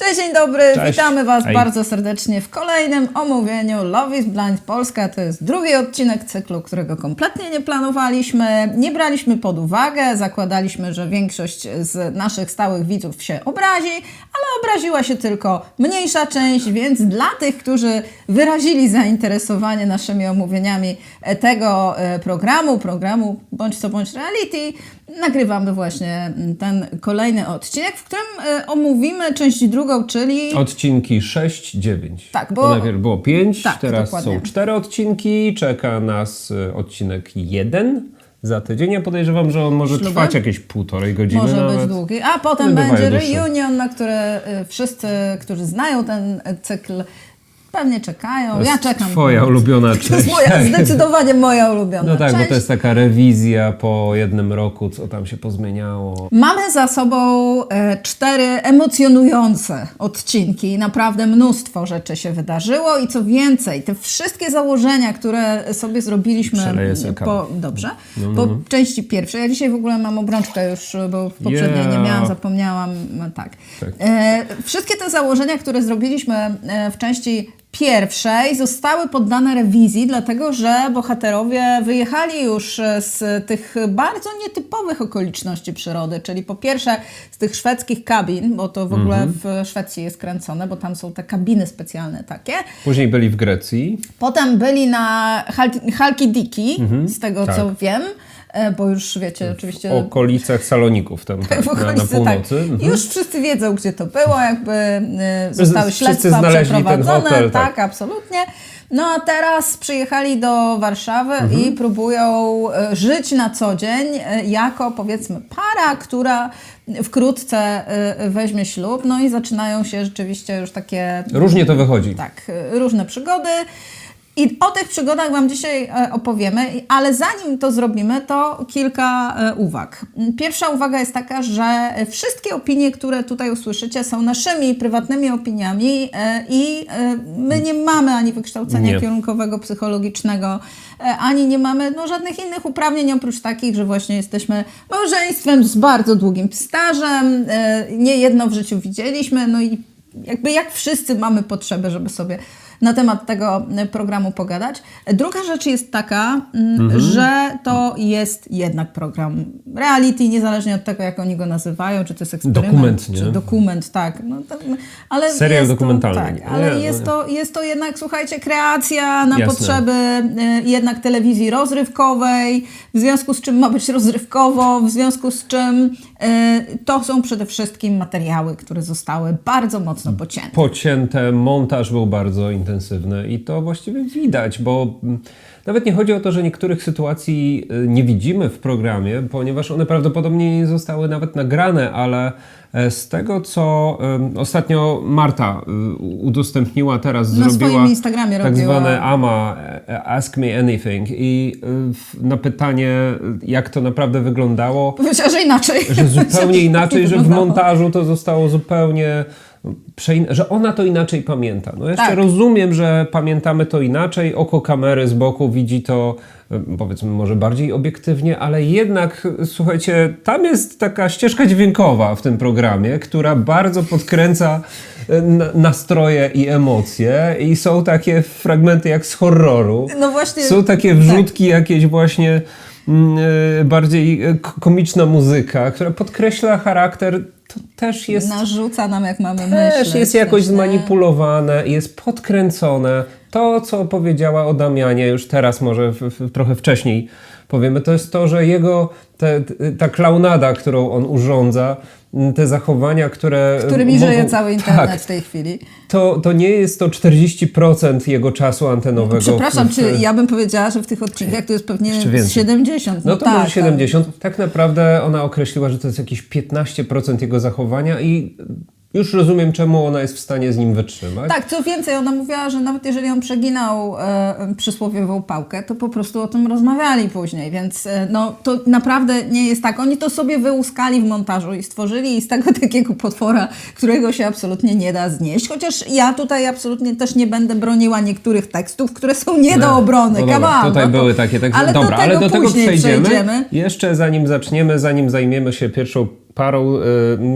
Cześć, dzień dobry, Cześć. witamy Was Hej. bardzo serdecznie w kolejnym omówieniu Love is Blind Polska. To jest drugi odcinek cyklu, którego kompletnie nie planowaliśmy, nie braliśmy pod uwagę, zakładaliśmy, że większość z naszych stałych widzów się obrazi, ale obraziła się tylko mniejsza część, więc dla tych, którzy wyrazili zainteresowanie naszymi omówieniami tego programu Bądź co bądź reality, nagrywamy właśnie ten kolejny odcinek, w którym omówimy część drugą, czyli... Odcinki 6-9. Tak, bo... Najpierw było 5, Tak, teraz dokładnie. są 4 odcinki, czeka nas odcinek 1 za tydzień. Ja podejrzewam, że on może Śluby? trwać jakieś 1,5 godziny Może nawet. być długi, a potem Bywają będzie dłuższe. reunion, na które wszyscy, którzy znają ten cykl, pewnie czekają. To jest Ja czekam. Twoja ulubiona część. To jest zdecydowanie moja ulubiona No tak, część. bo to jest taka rewizja po jednym roku, co tam się pozmieniało. Mamy za sobą 4 emocjonujące odcinki. Naprawdę mnóstwo rzeczy się wydarzyło i co więcej, te wszystkie założenia, które sobie zrobiliśmy Przeleję sobie kawę. po części pierwszej. Ja dzisiaj w ogóle mam obrączkę już, bo w poprzedniej nie miałam, zapomniałam. No tak. Wszystkie te założenia, które zrobiliśmy w części pierwszej, zostały poddane rewizji, dlatego że bohaterowie wyjechali już z tych bardzo nietypowych okoliczności przyrody, czyli po pierwsze z tych szwedzkich kabin, bo to w ogóle w Szwecji jest kręcone, bo tam są te kabiny specjalne takie. Później byli w Grecji. Potem byli na Halkidiki, z tego tak. co wiem, bo już wiecie, oczywiście... W okolicach Saloników, tam tak, w okolicy, na północy. Tak. Już wszyscy wiedzą, gdzie to było, jakby zostały Wszyscy śledztwa znaleźli ten przeprowadzone. hotel, tak, absolutnie. No a teraz przyjechali do Warszawy i próbują żyć na co dzień jako, powiedzmy, para, która wkrótce weźmie ślub. No i zaczynają się rzeczywiście już takie... Różnie to wychodzi. Tak, różne przygody. I o tych przygodach Wam dzisiaj opowiemy, ale zanim to zrobimy, to kilka uwag. Pierwsza uwaga jest taka, że wszystkie opinie, które tutaj usłyszycie, są naszymi prywatnymi opiniami i my nie mamy ani wykształcenia kierunkowego, psychologicznego, ani nie mamy żadnych innych uprawnień, oprócz takich, że właśnie jesteśmy małżeństwem z bardzo długim stażem, nie jedno w życiu widzieliśmy, no i jakby jak wszyscy mamy potrzebę, żeby sobie na temat tego programu pogadać. Druga rzecz jest taka, że to jest jednak program reality, niezależnie od tego, jak oni go nazywają, czy to jest eksperyment, Dokument, nie? czy dokument, tak. No, ale Serial jest dokumentalny. To, tak, ale Nie, jest to jednak, słuchajcie, kreacja na Jasne. potrzeby jednak telewizji rozrywkowej, w związku z czym ma być rozrywkowo, w związku z czym to są przede wszystkim materiały, które zostały bardzo mocno pocięte. Montaż był bardzo intensywny i to właściwie widać, bo nawet nie chodzi o to, że niektórych sytuacji nie widzimy w programie, ponieważ one prawdopodobnie nie zostały nawet nagrane, ale z tego, co ostatnio Marta udostępniła, teraz Na zrobiła swoim Instagramie tak robiła. zwane AMA, Ask Me Anything, i na pytanie, jak to naprawdę wyglądało, Powiedziała, że inaczej. że zupełnie inaczej, że w montażu to zostało zupełnie... że ona to inaczej pamięta. No jeszcze rozumiem, że pamiętamy to inaczej, oko kamery z boku widzi to, powiedzmy, może bardziej obiektywnie, ale jednak, słuchajcie, tam jest taka ścieżka dźwiękowa w tym programie, która bardzo podkręca nastroje i emocje, i są takie fragmenty jak z horroru. No właśnie. Są takie wrzutki jakieś właśnie bardziej komiczna muzyka, która podkreśla charakter. To też jest... Narzuca nam, jak mamy myśleć. Też jest jakoś zmanipulowane, jest podkręcone. To, co powiedziała o Damianie, już teraz może trochę wcześniej powiemy, to jest to, że jego ta klaunada, którą on urządza, te zachowania, którymi żyje cały internet w tej chwili. To nie jest to 40% jego czasu antenowego. Przepraszam, czy ja bym powiedziała, że w tych odcinkach to jest pewnie 70. No to tak, może 70. Tak naprawdę ona określiła, że to jest jakieś 15% jego zachowania i już rozumiem, czemu ona jest w stanie z nim wytrzymać. Tak, co więcej, ona mówiła, że nawet jeżeli on przeginał przysłowiową pałkę, to po prostu o tym rozmawiali później, więc to naprawdę nie jest tak. Oni to sobie wyłuskali w montażu i stworzyli z tego takiego potwora, którego się absolutnie nie da znieść. Chociaż ja tutaj absolutnie też nie będę broniła niektórych tekstów, które są nie do obrony. Tutaj były takie teksty. Ale dobra, ale do tego przejdziemy. przejdziemy. Jeszcze zanim zaczniemy, zanim zajmiemy się pierwszą parą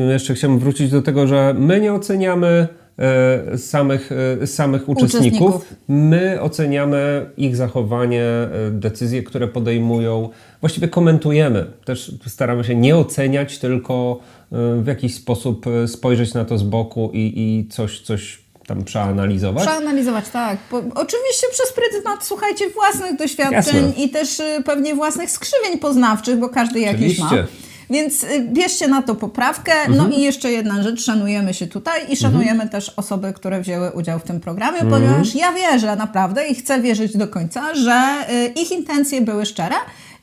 jeszcze chciałbym wrócić do tego, że my nie oceniamy samych uczestników. My oceniamy ich zachowanie, decyzje, które podejmują. Właściwie komentujemy. Też staramy się nie oceniać, tylko w jakiś sposób spojrzeć na to z boku i coś tam przeanalizować. Przeanalizować, tak. Oczywiście przez pryzmat, słuchajcie, własnych doświadczeń. Jasne. I też pewnie własnych skrzywień poznawczych, bo każdy jakieś ma. Więc bierzcie na to poprawkę. No i jeszcze jedna rzecz, szanujemy się tutaj i szanujemy też osoby, które wzięły udział w tym programie, ponieważ ja wierzę naprawdę i chcę wierzyć do końca, że ich intencje były szczere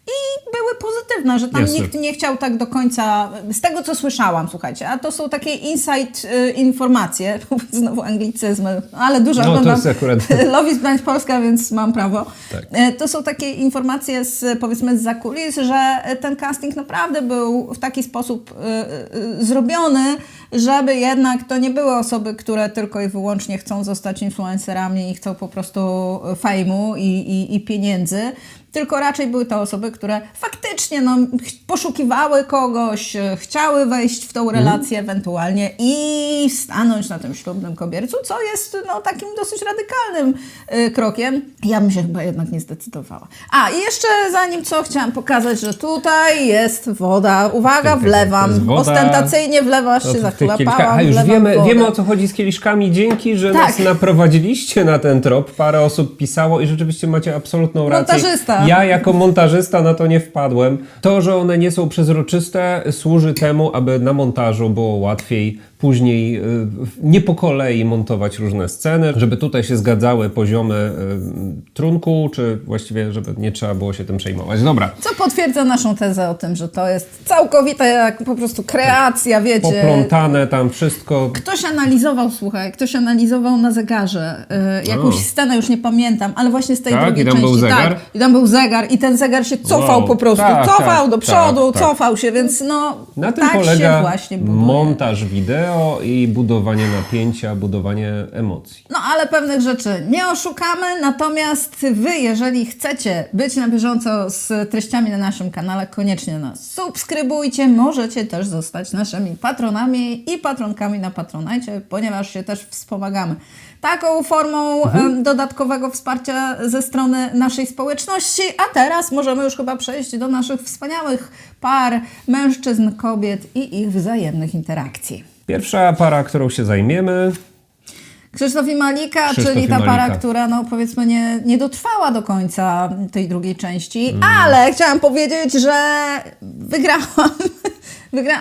i były pozytywne, że tam nikt nie chciał tak do końca, z tego co słyszałam, słuchajcie, a to są takie inside informacje, znowu anglicyzmy, ale dużo oglądam Love is Blind Polska, więc mam prawo. Tak. To są takie informacje powiedzmy zza kulis, że ten casting naprawdę był w taki sposób zrobiony, żeby jednak to nie były osoby, które tylko i wyłącznie chcą zostać influencerami i chcą po prostu fejmu i pieniędzy, tylko raczej były to osoby, które faktycznie poszukiwały kogoś, chciały wejść w tą relację ewentualnie i stanąć na tym ślubnym kobiercu, co jest takim dosyć radykalnym krokiem. Ja bym się chyba jednak nie zdecydowała. A i jeszcze zanim chciałam pokazać, że tutaj jest woda. Uwaga, wlewam. Ostentacyjnie wlewasz się, zachłapałam. Już wiemy o co chodzi z kieliszkami. Dzięki, że nas naprowadziliście na ten trop. Parę osób pisało i rzeczywiście macie absolutną rację. Montażysta. Ja jako montażysta na to nie wpadłem. To, że one nie są przezroczyste, służy temu, aby na montażu było łatwiej później nie po kolei montować różne sceny, żeby tutaj się zgadzały poziomy trunku, czy właściwie, żeby nie trzeba było się tym przejmować. Dobra. Co potwierdza naszą tezę o tym, że to jest całkowita jak po prostu kreacja, wiecie. Poplątane tam wszystko. Ktoś analizował na zegarze jakąś scenę, już nie pamiętam, ale właśnie z tej drugiej części. Był zegar? I tam był zegar i ten zegar się cofał po prostu. Cofał do przodu, cofał się, więc na tym tak polega się właśnie buduje. Montaż wideo i budowanie napięcia, budowanie emocji. Ale pewnych rzeczy nie oszukamy, natomiast wy, jeżeli chcecie być na bieżąco z treściami na naszym kanale, koniecznie nas subskrybujcie. Możecie też zostać naszymi patronami i patronkami na Patronite, ponieważ się też wspomagamy taką formą dodatkowego wsparcia ze strony naszej społeczności. A teraz możemy już chyba przejść do naszych wspaniałych par mężczyzn, kobiet i ich wzajemnych interakcji. Pierwsza para, którą się zajmiemy... Krzysztof i Malika, czyli ta para, która powiedzmy nie dotrwała do końca tej drugiej części, ale chciałam powiedzieć, że wygrałam,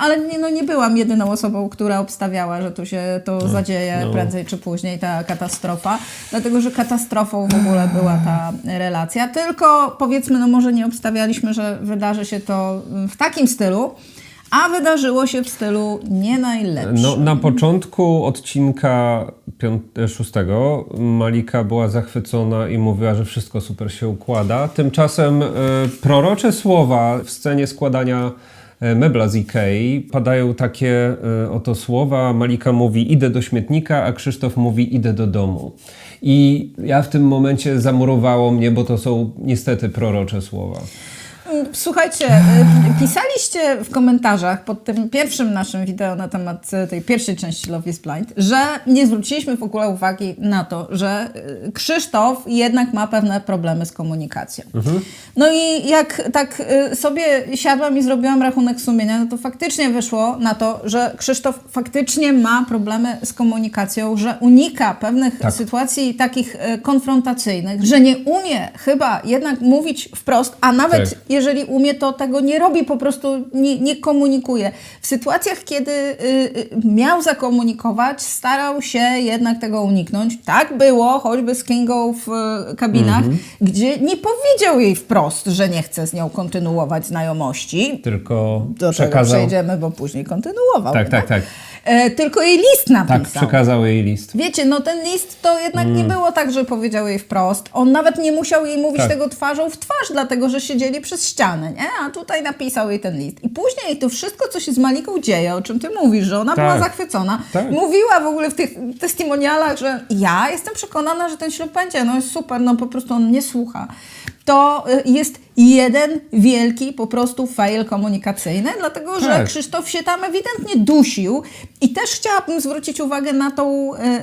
ale nie byłam jedyną osobą, która obstawiała, że tu się to zadzieje prędzej czy później, ta katastrofa, dlatego, że katastrofą w ogóle była ta relacja, tylko powiedzmy, może nie obstawialiśmy, że wydarzy się to w takim stylu, a wydarzyło się w stylu nie najlepszym. Na początku odcinka 6 Malika była zachwycona i mówiła, że wszystko super się układa. Tymczasem prorocze słowa w scenie składania mebla z Ikei padają takie oto słowa. Malika mówi: idę do śmietnika, a Krzysztof mówi: idę do domu. I ja w tym momencie zamurowało mnie, bo to są niestety prorocze słowa. Słuchajcie, pisaliście w komentarzach pod tym pierwszym naszym wideo na temat tej pierwszej części Love is Blind, że nie zwróciliśmy w ogóle uwagi na to, że Krzysztof jednak ma pewne problemy z komunikacją. No i jak tak sobie siadłam i zrobiłam rachunek sumienia, to faktycznie wyszło na to, że Krzysztof faktycznie ma problemy z komunikacją, że unika pewnych sytuacji takich konfrontacyjnych, że nie umie chyba jednak mówić wprost, a nawet jeżeli umie, to tego nie robi, po prostu nie komunikuje. W sytuacjach, kiedy miał zakomunikować, starał się jednak tego uniknąć. Tak było, choćby z Kingą w kabinach, gdzie nie powiedział jej wprost, że nie chce z nią kontynuować znajomości. Tylko do czego przejdziemy, bo później kontynuował. Tak. Tylko jej list napisał. Tak, przekazał jej list. Wiecie, ten list to jednak nie było tak, że powiedział jej wprost. On nawet nie musiał jej mówić tego twarzą w twarz, dlatego że siedzieli przez ścianę, nie? A tutaj napisał jej ten list. I później to wszystko, co się z Maliką dzieje, o czym ty mówisz, że ona była zachwycona. Mówiła w ogóle w tych testimonialach, że ja jestem przekonana, że ten ślub będzie, jest super, po prostu on nie słucha. To jest jeden wielki po prostu fail komunikacyjny, dlatego że Krzysztof się tam ewidentnie dusił i też chciałabym zwrócić uwagę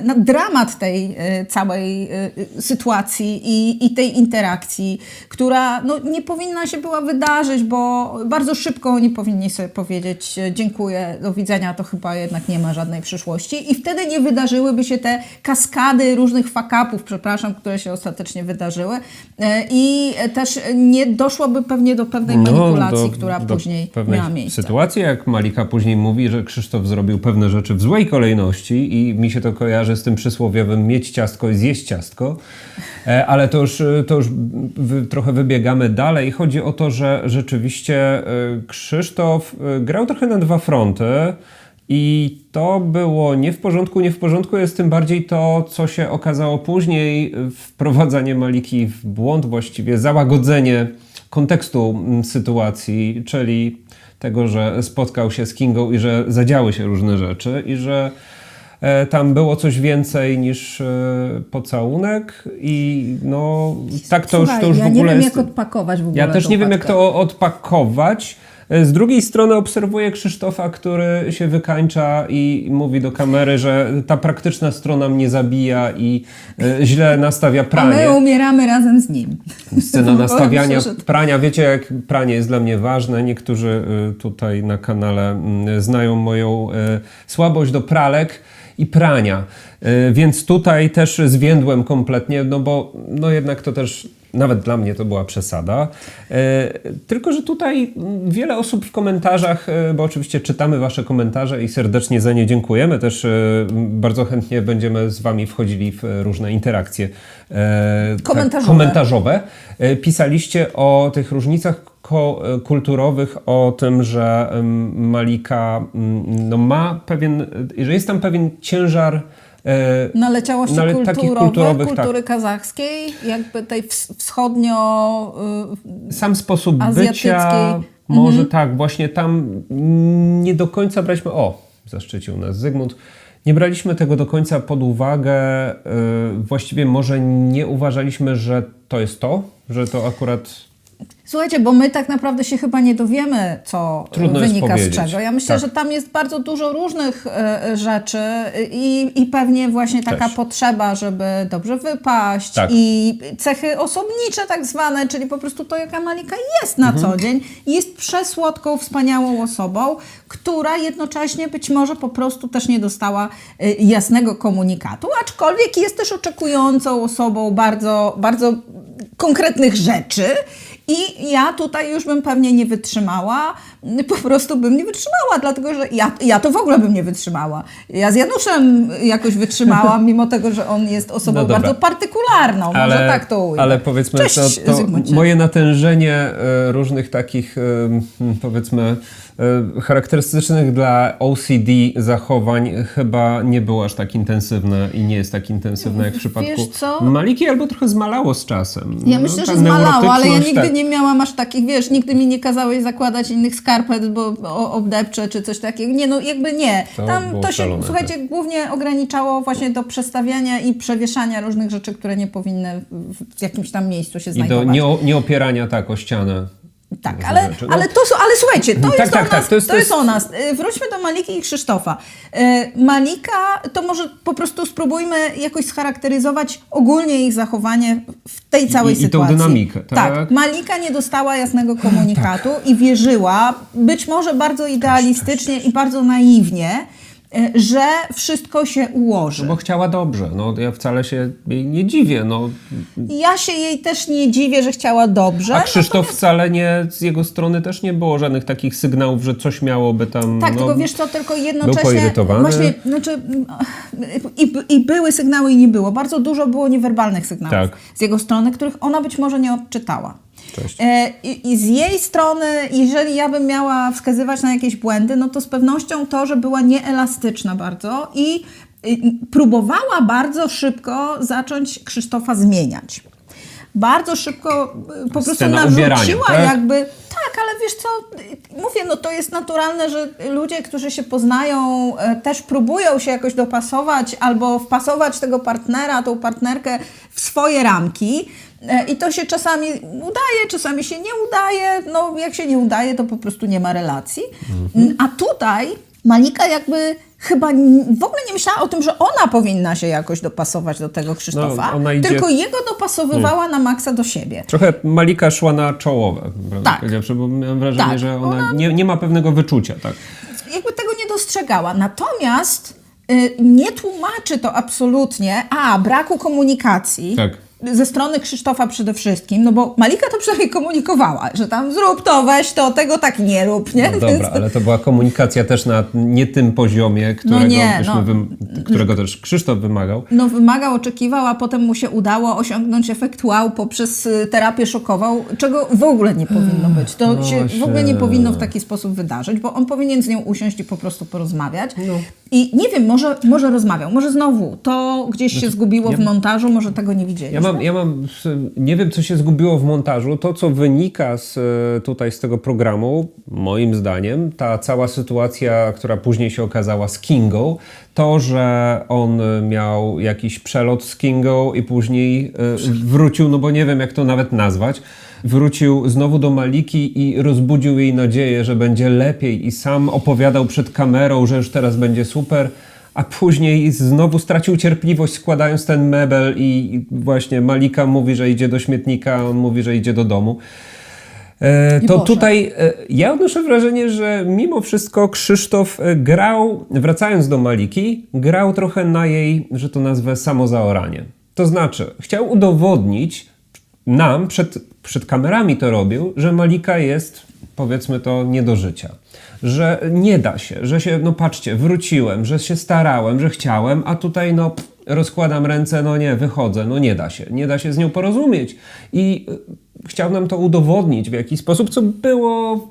na dramat tej całej sytuacji i tej interakcji, która nie powinna się była wydarzyć, bo bardzo szybko oni powinni sobie powiedzieć dziękuję, do widzenia, to chyba jednak nie ma żadnej przyszłości i wtedy nie wydarzyłyby się te kaskady różnych fuck-upów, które się ostatecznie wydarzyły i też nie doszłoby pewnie do pewnej manipulacji, która później miała miejsce. Sytuacji, jak Malika później mówi, że Krzysztof zrobił pewne rzeczy w złej kolejności i mi się to kojarzy z tym przysłowiowym mieć ciastko i zjeść ciastko, ale to już trochę wybiegamy dalej. Chodzi o to, że rzeczywiście Krzysztof grał trochę na dwa fronty i to było nie w porządku jest tym bardziej to, co się okazało później, wprowadzanie Maliki w błąd, właściwie załagodzenie kontekstu sytuacji, czyli tego, że spotkał się z Kingą i że zadziały się różne rzeczy i że tam było coś więcej niż pocałunek i tak to Słuchaj, już w ogóle ja nie wiem, jest... jak odpakować w ogóle. Ja też nie wiem, jak to odpakować. Z drugiej strony obserwuję Krzysztofa, który się wykańcza i mówi do kamery, że ta praktyczna strona mnie zabija i źle nastawia pranie. A my umieramy razem z nim. Scena nastawiania prania. Wiecie, jak pranie jest dla mnie ważne. Niektórzy tutaj na kanale znają moją słabość do pralek i prania. Więc tutaj też zwiędłem kompletnie, bo jednak to też nawet dla mnie to była przesada. Tylko że tutaj wiele osób w komentarzach, bo oczywiście czytamy wasze komentarze i serdecznie za nie dziękujemy. Też bardzo chętnie będziemy z wami wchodzili w różne interakcje komentarzowe. Pisaliście o tych różnicach kulturowych, o tym, że Malika ma że jest tam pewien ciężar naleciałości kultury kazachskiej, jakby tej wschodnio sam sposób azjatyckiej. bycia, może tak, właśnie tam nie do końca braliśmy, zaszczycił nas Zygmunt, nie braliśmy tego do końca pod uwagę, właściwie może nie uważaliśmy, że to jest to, że to akurat... Słuchajcie, bo my tak naprawdę się chyba nie dowiemy, co wynika z czego. Ja myślę, że tam jest bardzo dużo różnych rzeczy i pewnie właśnie taka potrzeba, żeby dobrze wypaść i cechy osobnicze tak zwane, czyli po prostu to, jaka Malika jest na co dzień. Jest przesłodką, wspaniałą osobą, która jednocześnie być może po prostu też nie dostała jasnego komunikatu, aczkolwiek jest też oczekującą osobą bardzo, bardzo konkretnych rzeczy. I ja tutaj już bym pewnie nie wytrzymała, po prostu bym nie wytrzymała, dlatego że ja to w ogóle bym nie wytrzymała. Ja z Januszem jakoś wytrzymałam, mimo tego, że on jest osobą bardzo partykularną, może tak to ujmę. Ale powiedzmy, to moje natężenie różnych takich, powiedzmy, charakterystycznych dla OCD zachowań chyba nie było aż tak intensywne i nie jest tak intensywne jak w przypadku Maliki, albo trochę zmalało z czasem. Ja myślę, że zmalało, ale ja nigdy nie miałam aż takich, nigdy mi nie kazałeś zakładać innych skarpet, bo obdepczę czy coś takiego. Nie, jakby nie. Tam to się, słuchajcie, głównie ograniczało właśnie do przestawiania i przewieszania różnych rzeczy, które nie powinny w jakimś tam miejscu się znajdować. I do nie opierania o ścianę. Tak, ale słuchajcie, to jest o nas. Wróćmy do Maliki i Krzysztofa. Malika, to może po prostu spróbujmy jakoś scharakteryzować ogólnie ich zachowanie w tej całej sytuacji. I tą dynamikę, tak? Malika nie dostała jasnego komunikatu i wierzyła, być może bardzo idealistycznie i bardzo naiwnie, że wszystko się ułoży. Bo chciała dobrze. Ja wcale się jej nie dziwię. Ja się jej też nie dziwię, że chciała dobrze. A Krzysztof wcale nie, z jego strony też nie było żadnych takich sygnałów, że coś miałoby tam... Tak, tylko wiesz co, tylko jednocześnie... Był poirytowany. Właśnie, i były sygnały i nie było. Bardzo dużo było niewerbalnych sygnałów z jego strony, których ona być może nie odczytała. I z jej strony, jeżeli ja bym miała wskazywać na jakieś błędy, to z pewnością to, że była nieelastyczna bardzo i próbowała bardzo szybko zacząć Krzysztofa zmieniać. bardzo szybko po prostu Scena narzuciła ubierania, tak? jakby... Tak, ale wiesz co, mówię, no to jest naturalne, że ludzie, którzy się poznają, też próbują się jakoś dopasować albo wpasować tego partnera, tą partnerkę w swoje ramki. I to się czasami udaje, czasami się nie udaje. No jak się nie udaje, to po prostu nie ma relacji. A tutaj Malika jakby chyba w ogóle nie myślała o tym, że ona powinna się jakoś dopasować do tego Krzysztofa, ona idzie... tylko jego dopasowywała na maksa do siebie. Trochę Malika szła na czołowe, prawda? Tak. Powiedziawszy, bo miałem wrażenie, Tak. że ona nie ma pewnego wyczucia. Tak? Jakby tego nie dostrzegała. Natomiast nie tłumaczy to absolutnie braku komunikacji. Tak. Ze strony Krzysztofa przede wszystkim, no bo Malika to przynajmniej komunikowała, że tam zrób to, weź to, tego tak nie rób, nie? No dobra, ale to była komunikacja też na nie tym poziomie, którego też Krzysztof wymagał. No wymagał, oczekiwał, a potem mu się udało osiągnąć efekt wow poprzez terapię szokową, czego w ogóle nie powinno być. To się w ogóle nie powinno w taki sposób wydarzyć, bo on powinien z nią usiąść i po prostu porozmawiać. No. I nie wiem, może rozmawiał, może znowu to gdzieś się zgubiło w montażu, może tego nie widzieliśmy. Nie wiem, co się zgubiło w montażu. To, co wynika z tego programu, moim zdaniem, ta cała sytuacja, która później się okazała z Kingą, to, że on miał jakiś przelot z Kingą i później wrócił, no bo nie wiem, jak to nawet nazwać, wrócił znowu do Maliki i rozbudził jej nadzieję, że będzie lepiej i sam opowiadał przed kamerą, że już teraz będzie super, a później znowu stracił cierpliwość, składając ten mebel i właśnie Malika mówi, że idzie do śmietnika, a on mówi, że idzie do domu. To tutaj ja odnoszę wrażenie, że mimo wszystko Krzysztof grał, wracając do Maliki, grał trochę na jej, że to nazwę, samozaoranie. To znaczy, chciał udowodnić nam, przed kamerami to robił, że Malika jest, powiedzmy to, nie do życia. Że nie da się, że się, no patrzcie, wróciłem, że się starałem, że chciałem, a tutaj rozkładam ręce, nie, wychodzę, nie da się z nią porozumieć. I chciał nam to udowodnić w jakiś sposób, co było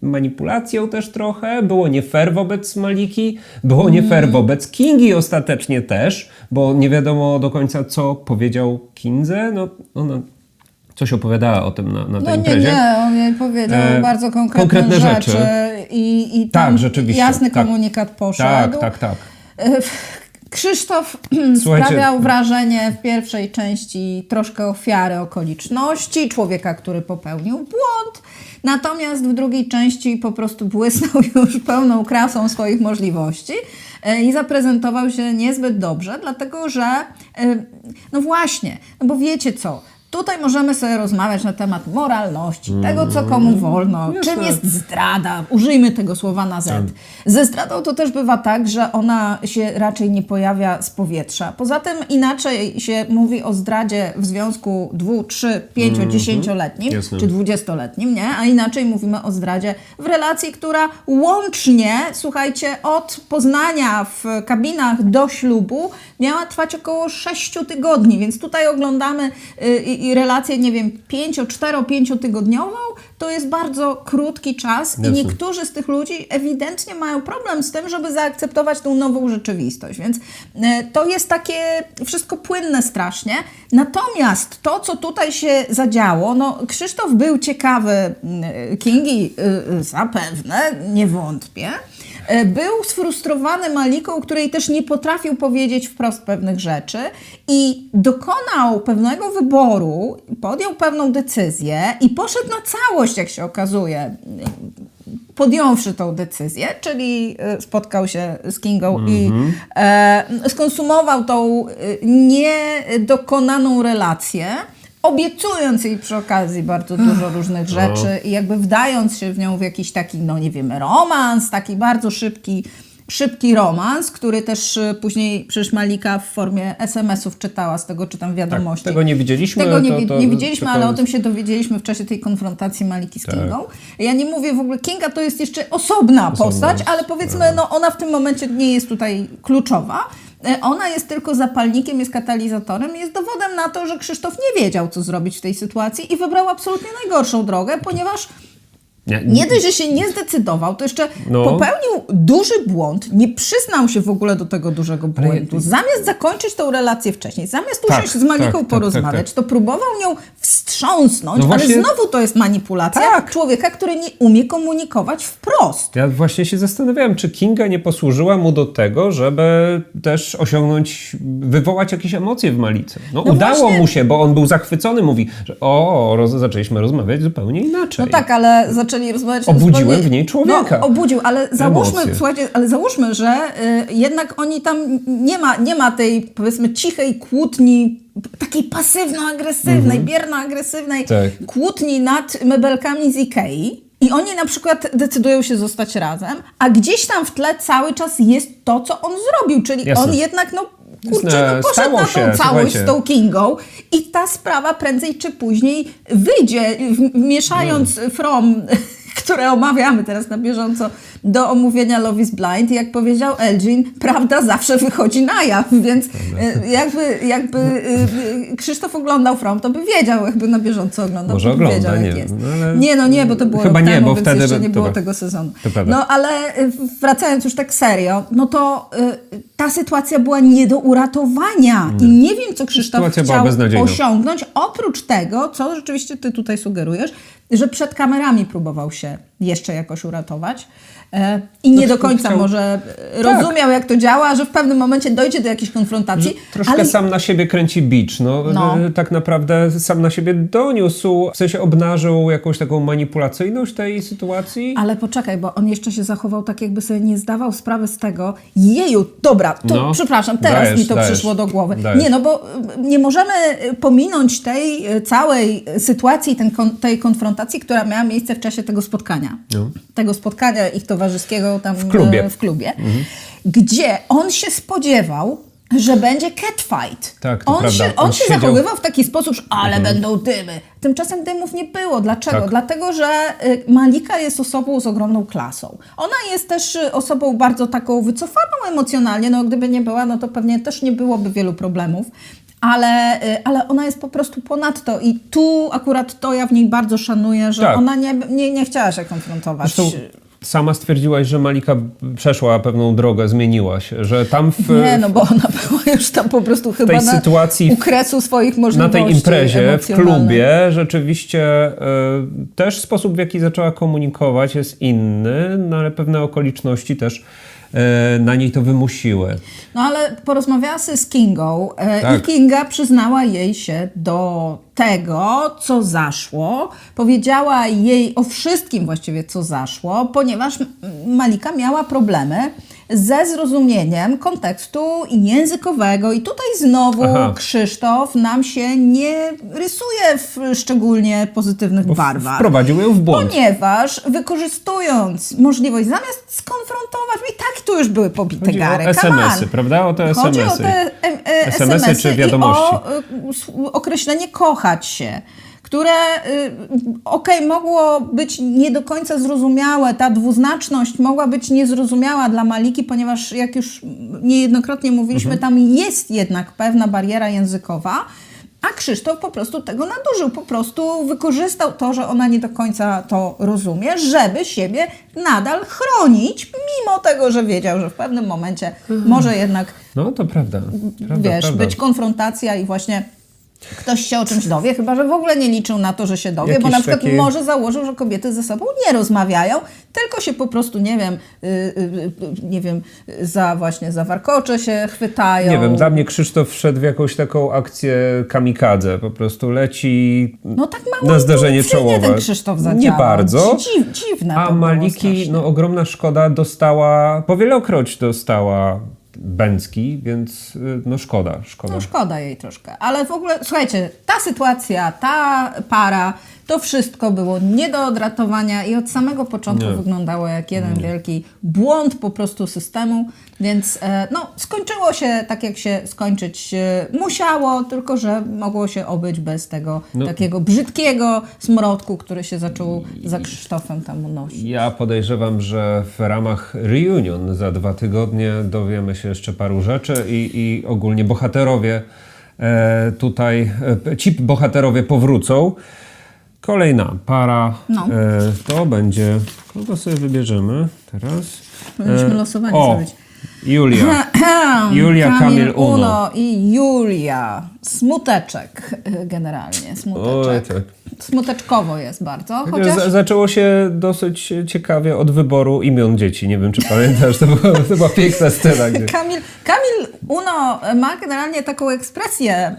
manipulacją też trochę, było nie fair wobec Maliki, było nie fair wobec Kingi ostatecznie też, bo nie wiadomo do końca, co powiedział Kindze, ona coś opowiadała o tym na tej imprezie. On jej powiedział bardzo konkretne rzeczy. I tam tak, rzeczywiście, jasny komunikat poszedł. Tak. Krzysztof sprawiał wrażenie w pierwszej części troszkę ofiary okoliczności, człowieka, który popełnił błąd, natomiast w drugiej części po prostu błysnął już pełną krasą swoich możliwości i zaprezentował się niezbyt dobrze, dlatego że, bo wiecie co, tutaj możemy sobie rozmawiać na temat moralności, tego, co komu wolno, czym jest zdrada. Użyjmy tego słowa na Z. Ze zdradą to też bywa tak, że ona się raczej nie pojawia z powietrza. Poza tym inaczej się mówi o zdradzie w związku 2, 3, 5, 10-letnim czy 20-letnim, nie? A inaczej mówimy o zdradzie w relacji, która łącznie, słuchajcie, od poznania w kabinach do ślubu miała trwać około 6 tygodni, więc tutaj oglądamy i relację, nie wiem, 4-5 tygodniową, to jest bardzo krótki czas i niektórzy z tych ludzi ewidentnie mają problem z tym, żeby zaakceptować tą nową rzeczywistość, więc to jest takie wszystko płynne strasznie. Natomiast to, co tutaj się zadziało, Krzysztof był ciekawy Kingi, zapewne, nie wątpię. Był sfrustrowany Maliką, której też nie potrafił powiedzieć wprost pewnych rzeczy i dokonał pewnego wyboru, podjął pewną decyzję i poszedł na całość, jak się okazuje, podjąwszy tą decyzję, czyli spotkał się z Kingą i skonsumował tą niedokonaną relację, obiecując jej przy okazji bardzo dużo różnych rzeczy i jakby wdając się w nią w jakiś taki, romans, taki bardzo szybki romans, który też później przecież Malika w formie SMS-ów czytała, z tego czytam wiadomości. Tak, tego nie widzieliśmy. Tego nie widzieliśmy, ale o tym się dowiedzieliśmy w czasie tej konfrontacji Maliki z Kingą. Ja nie mówię w ogóle, Kinga to jest jeszcze osobna postać, ale powiedzmy, ona w tym momencie nie jest tutaj kluczowa. Ona jest tylko zapalnikiem, jest katalizatorem, jest dowodem na to, że Krzysztof nie wiedział, co zrobić w tej sytuacji i wybrał absolutnie najgorszą drogę, ponieważ Nie dość, że się nie zdecydował, to jeszcze popełnił duży błąd, nie przyznał się w ogóle do tego dużego błędu. Zamiast zakończyć tą relację wcześniej, zamiast usiąść z Maliką porozmawiać, to próbował nią wstrząsnąć, ale znowu to jest manipulacja człowieka, który nie umie komunikować wprost. Ja właśnie się zastanawiałem, czy Kinga nie posłużyła mu do tego, żeby też wywołać jakieś emocje w Malice. Udało mu się, bo on był zachwycony, mówi, że zaczęliśmy rozmawiać zupełnie inaczej. No tak, ale zaczęli rozmawiać... Obudziłem w niej człowieka. Obudził, ale załóżmy, że jednak oni tam nie ma tej, powiedzmy, cichej kłótni, takiej pasywno-agresywnej, bierno-agresywnej kłótni nad mebelkami z Ikei. I oni na przykład decydują się zostać razem, a gdzieś tam w tle cały czas jest to, co on zrobił, czyli on jednak poszedł na tą całość z tą Kingą i ta sprawa prędzej czy później wyjdzie, wmieszając From, które omawiamy teraz na bieżąco, do omówienia Love is Blind. I jak powiedział Elgin, prawda zawsze wychodzi na jaw, więc jakby Krzysztof oglądał From, to by wiedział, jakby na bieżąco oglądał. Może to by ogląda, wiedział, nie. jak jest. Nie, bo to było chyba rok nie, temu, bo więc wtedy jeszcze nie było tego sezonu. No ale wracając już tak serio, no to ta sytuacja była nie do uratowania i nie wiem, co Krzysztof chciał osiągnąć, oprócz tego, co rzeczywiście ty tutaj sugerujesz, że przed kamerami próbował się jeszcze jakoś uratować i nie do końca może rozumiał, jak to działa, że w pewnym momencie dojdzie do jakiejś konfrontacji. Troszkę sam na siebie kręci bicz. Tak naprawdę sam na siebie doniósł, w sensie obnażył jakąś taką manipulacyjność tej sytuacji. Ale poczekaj, bo on jeszcze się zachował tak, jakby sobie nie zdawał sprawy z tego. Dobra, to przepraszam, teraz mi to przyszło do głowy. Nie, bo nie możemy pominąć tej całej sytuacji, tej konfrontacji, która miała miejsce w czasie tego spotkania. Tego spotkania ich towarzyskiego tam w klubie, gdzie on się spodziewał, że będzie catfight. Tak, to prawda. On się zachowywał w taki sposób, że będą dymy. Tymczasem dymów nie było. Dlaczego? Dlatego, że Malika jest osobą z ogromną klasą. Ona jest też osobą bardzo taką wycofaną emocjonalnie. Gdyby nie była, to pewnie też nie byłoby wielu problemów. Ale ona jest po prostu ponadto i tu akurat to ja w niej bardzo szanuję, że ona nie chciała się konfrontować. Zresztą sama stwierdziłaś, że Malika przeszła pewną drogę, zmieniła się, że tam bo ona była już tam po prostu chyba tej sytuacji, u kresu swoich możliwości. Na tej imprezie, w klubie, rzeczywiście też sposób, w jaki zaczęła komunikować jest inny, ale pewne okoliczności też na niej to wymusiły. Ale porozmawiała sobie z Kingą i Kinga przyznała jej się do tego, co zaszło. Powiedziała jej o wszystkim właściwie, co zaszło, ponieważ Malika miała problemy ze zrozumieniem kontekstu językowego. I tutaj znowu Krzysztof nam się nie rysuje w szczególnie pozytywnych barwach. Wprowadził ją w błąd. Ponieważ wykorzystując możliwość, zamiast skonfrontować, i tak tu już były pobite gary. O SMS-y, prawda? O te SMS-y. Chodzi o te SMS-y czy wiadomości. I o określenie kochać się, które mogło być nie do końca zrozumiałe. Ta dwuznaczność mogła być niezrozumiała dla Maliki, ponieważ jak już niejednokrotnie mówiliśmy, tam jest jednak pewna bariera językowa, a Krzysztof po prostu tego nadużył. Po prostu wykorzystał to, że ona nie do końca to rozumie, żeby siebie nadal chronić, mimo tego, że wiedział, że w pewnym momencie może jednak to prawda. być konfrontacja i właśnie ktoś się o czymś dowie, chyba że w ogóle nie liczył na to, że się dowie, bo na przykład może założył, że kobiety ze sobą nie rozmawiają, tylko się po prostu, nie wiem, za warkocze się chwytają. Nie wiem, dla mnie Krzysztof wszedł w jakąś taką akcję kamikadze, po prostu leci na zdarzenie czołowe. Ten Krzysztof zadziałał. Nie bardzo. Dziwne. A Maliki, ogromna szkoda, powielokroć dostała Bęcki, więc szkoda. Szkoda jej troszkę. Ale w ogóle, słuchajcie, ta sytuacja, ta para, to wszystko było nie do odratowania i od samego początku wyglądało jak jeden wielki błąd po prostu systemu, więc skończyło się tak, jak się skończyć musiało, tylko że mogło się obyć bez tego takiego brzydkiego smrodku, który się zaczął za Krzysztofem tam unosić. Ja podejrzewam, że w ramach reunion za 2 tygodnie dowiemy się jeszcze paru rzeczy i ogólnie bohaterowie ci bohaterowie powrócą. Kolejna para, No. to będzie, kogo sobie wybierzemy teraz? Powinniśmy losowanie zrobić. Julia, Kamil, Uno. I Julia. Smuteczek generalnie, smuteczek. Oj, tak. Smuteczkowo jest bardzo, chociaż... Zaczęło się dosyć ciekawie od wyboru imion dzieci. Nie wiem, czy pamiętasz, to była piękna scena. Gdzie... Kamil Uno ma generalnie taką ekspresję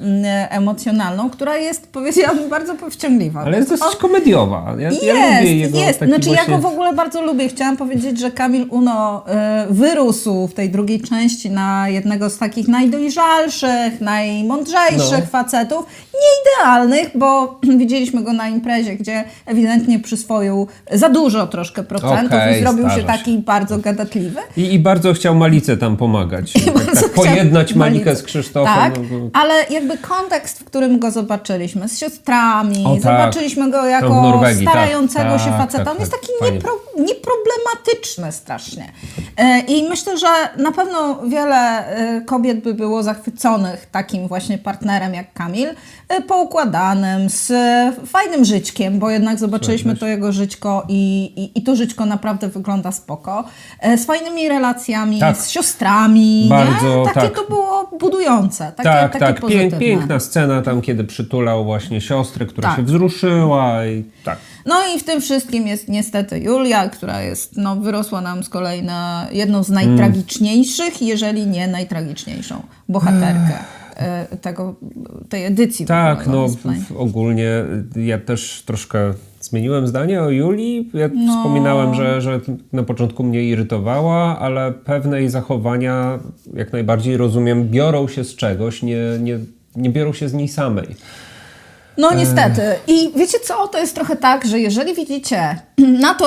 emocjonalną, która jest, powiedziałabym, bardzo powściągliwa. Ale jest dosyć komediowa. Ja lubię jego taki Znaczy właśnie... ja go w ogóle bardzo lubię. Chciałam powiedzieć, że Kamil Uno wyrósł w tej drugiej części na jednego z takich najdojrzalszych, najmądrzejszych facetów. Nie idealnych, bo widzieliśmy go na imprezie, gdzie ewidentnie przyswoił za dużo troszkę procentów i zrobił się taki bardzo gadatliwy. I bardzo chciał Malice tam pomagać. Tak pojednać Malikę z Krzysztofem. Tak, ale jakby kontekst, w którym go zobaczyliśmy, z siostrami, zobaczyliśmy go jako Norwegii, starającego się faceta. On jest taki nieproblematyczny strasznie. I myślę, że na pewno wiele kobiet by było zachwyconych takim właśnie partnerem jak Kamil, poukładanym, z fajnym żyćkiem, bo jednak zobaczyliśmy to jego żyćko i to żyćko naprawdę wygląda spoko. Z fajnymi relacjami, z siostrami. Bardzo, takie to było budujące. Takie pozytywne. Piękna scena tam, kiedy przytulał właśnie siostrę, która się wzruszyła i tak. No i w tym wszystkim jest niestety Julia, która jest, wyrosła nam z kolei na jedną z najtragiczniejszych, jeżeli nie najtragiczniejszą bohaterkę tej edycji. Tak, ogólnie ja też troszkę zmieniłem zdanie o Julii. Ja wspominałem, że na początku mnie irytowała, ale pewne jej zachowania, jak najbardziej rozumiem, biorą się z czegoś, nie biorą się z niej samej. No niestety. I wiecie co? To jest trochę tak, że jeżeli widzicie,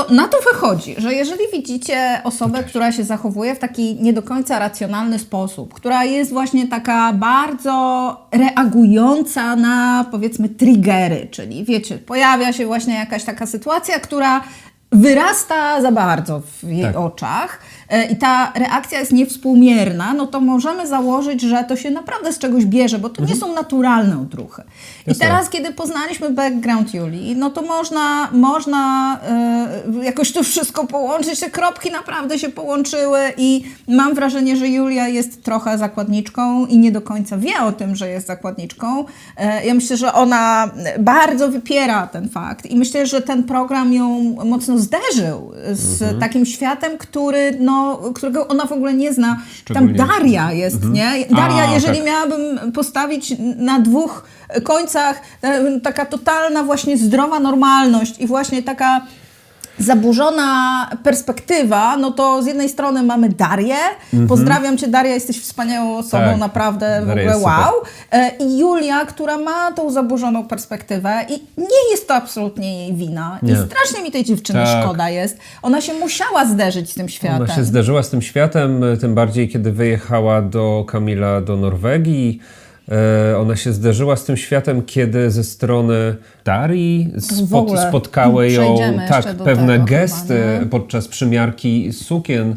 na to wychodzi, że jeżeli widzicie osobę, która się zachowuje w taki nie do końca racjonalny sposób, która jest właśnie taka bardzo reagująca na, powiedzmy, triggery, czyli wiecie, pojawia się właśnie jakaś taka sytuacja, która wyrasta za bardzo w jej oczach i ta reakcja jest niewspółmierna, no to możemy założyć, że to się naprawdę z czegoś bierze, bo to nie są naturalne odruchy. I teraz, kiedy poznaliśmy background Julii, no to można jakoś to wszystko połączyć, te kropki naprawdę się połączyły i mam wrażenie, że Julia jest trochę zakładniczką i nie do końca wie o tym, że jest zakładniczką. Ja myślę, że ona bardzo wypiera ten fakt i myślę, że ten program ją mocno zderzył z takim światem, którego ona w ogóle nie zna. Tam Daria jest, nie? Daria, jeżeli miałabym postawić na dwóch końcach, taka totalna właśnie zdrowa normalność i właśnie taka zaburzona perspektywa, no to z jednej strony mamy Darię. Pozdrawiam Cię, Daria, jesteś wspaniałą osobą, naprawdę w ogóle wow. I Julia, która ma tą zaburzoną perspektywę i nie jest to absolutnie jej wina. I strasznie mi tej dziewczyny szkoda jest. Ona się musiała zderzyć z tym światem. Ona się zderzyła z tym światem, tym bardziej kiedy wyjechała do Kamila do Norwegii. Ona się zderzyła z tym światem, kiedy ze strony Darii spotkały ją pewne gesty podczas przymiarki sukien.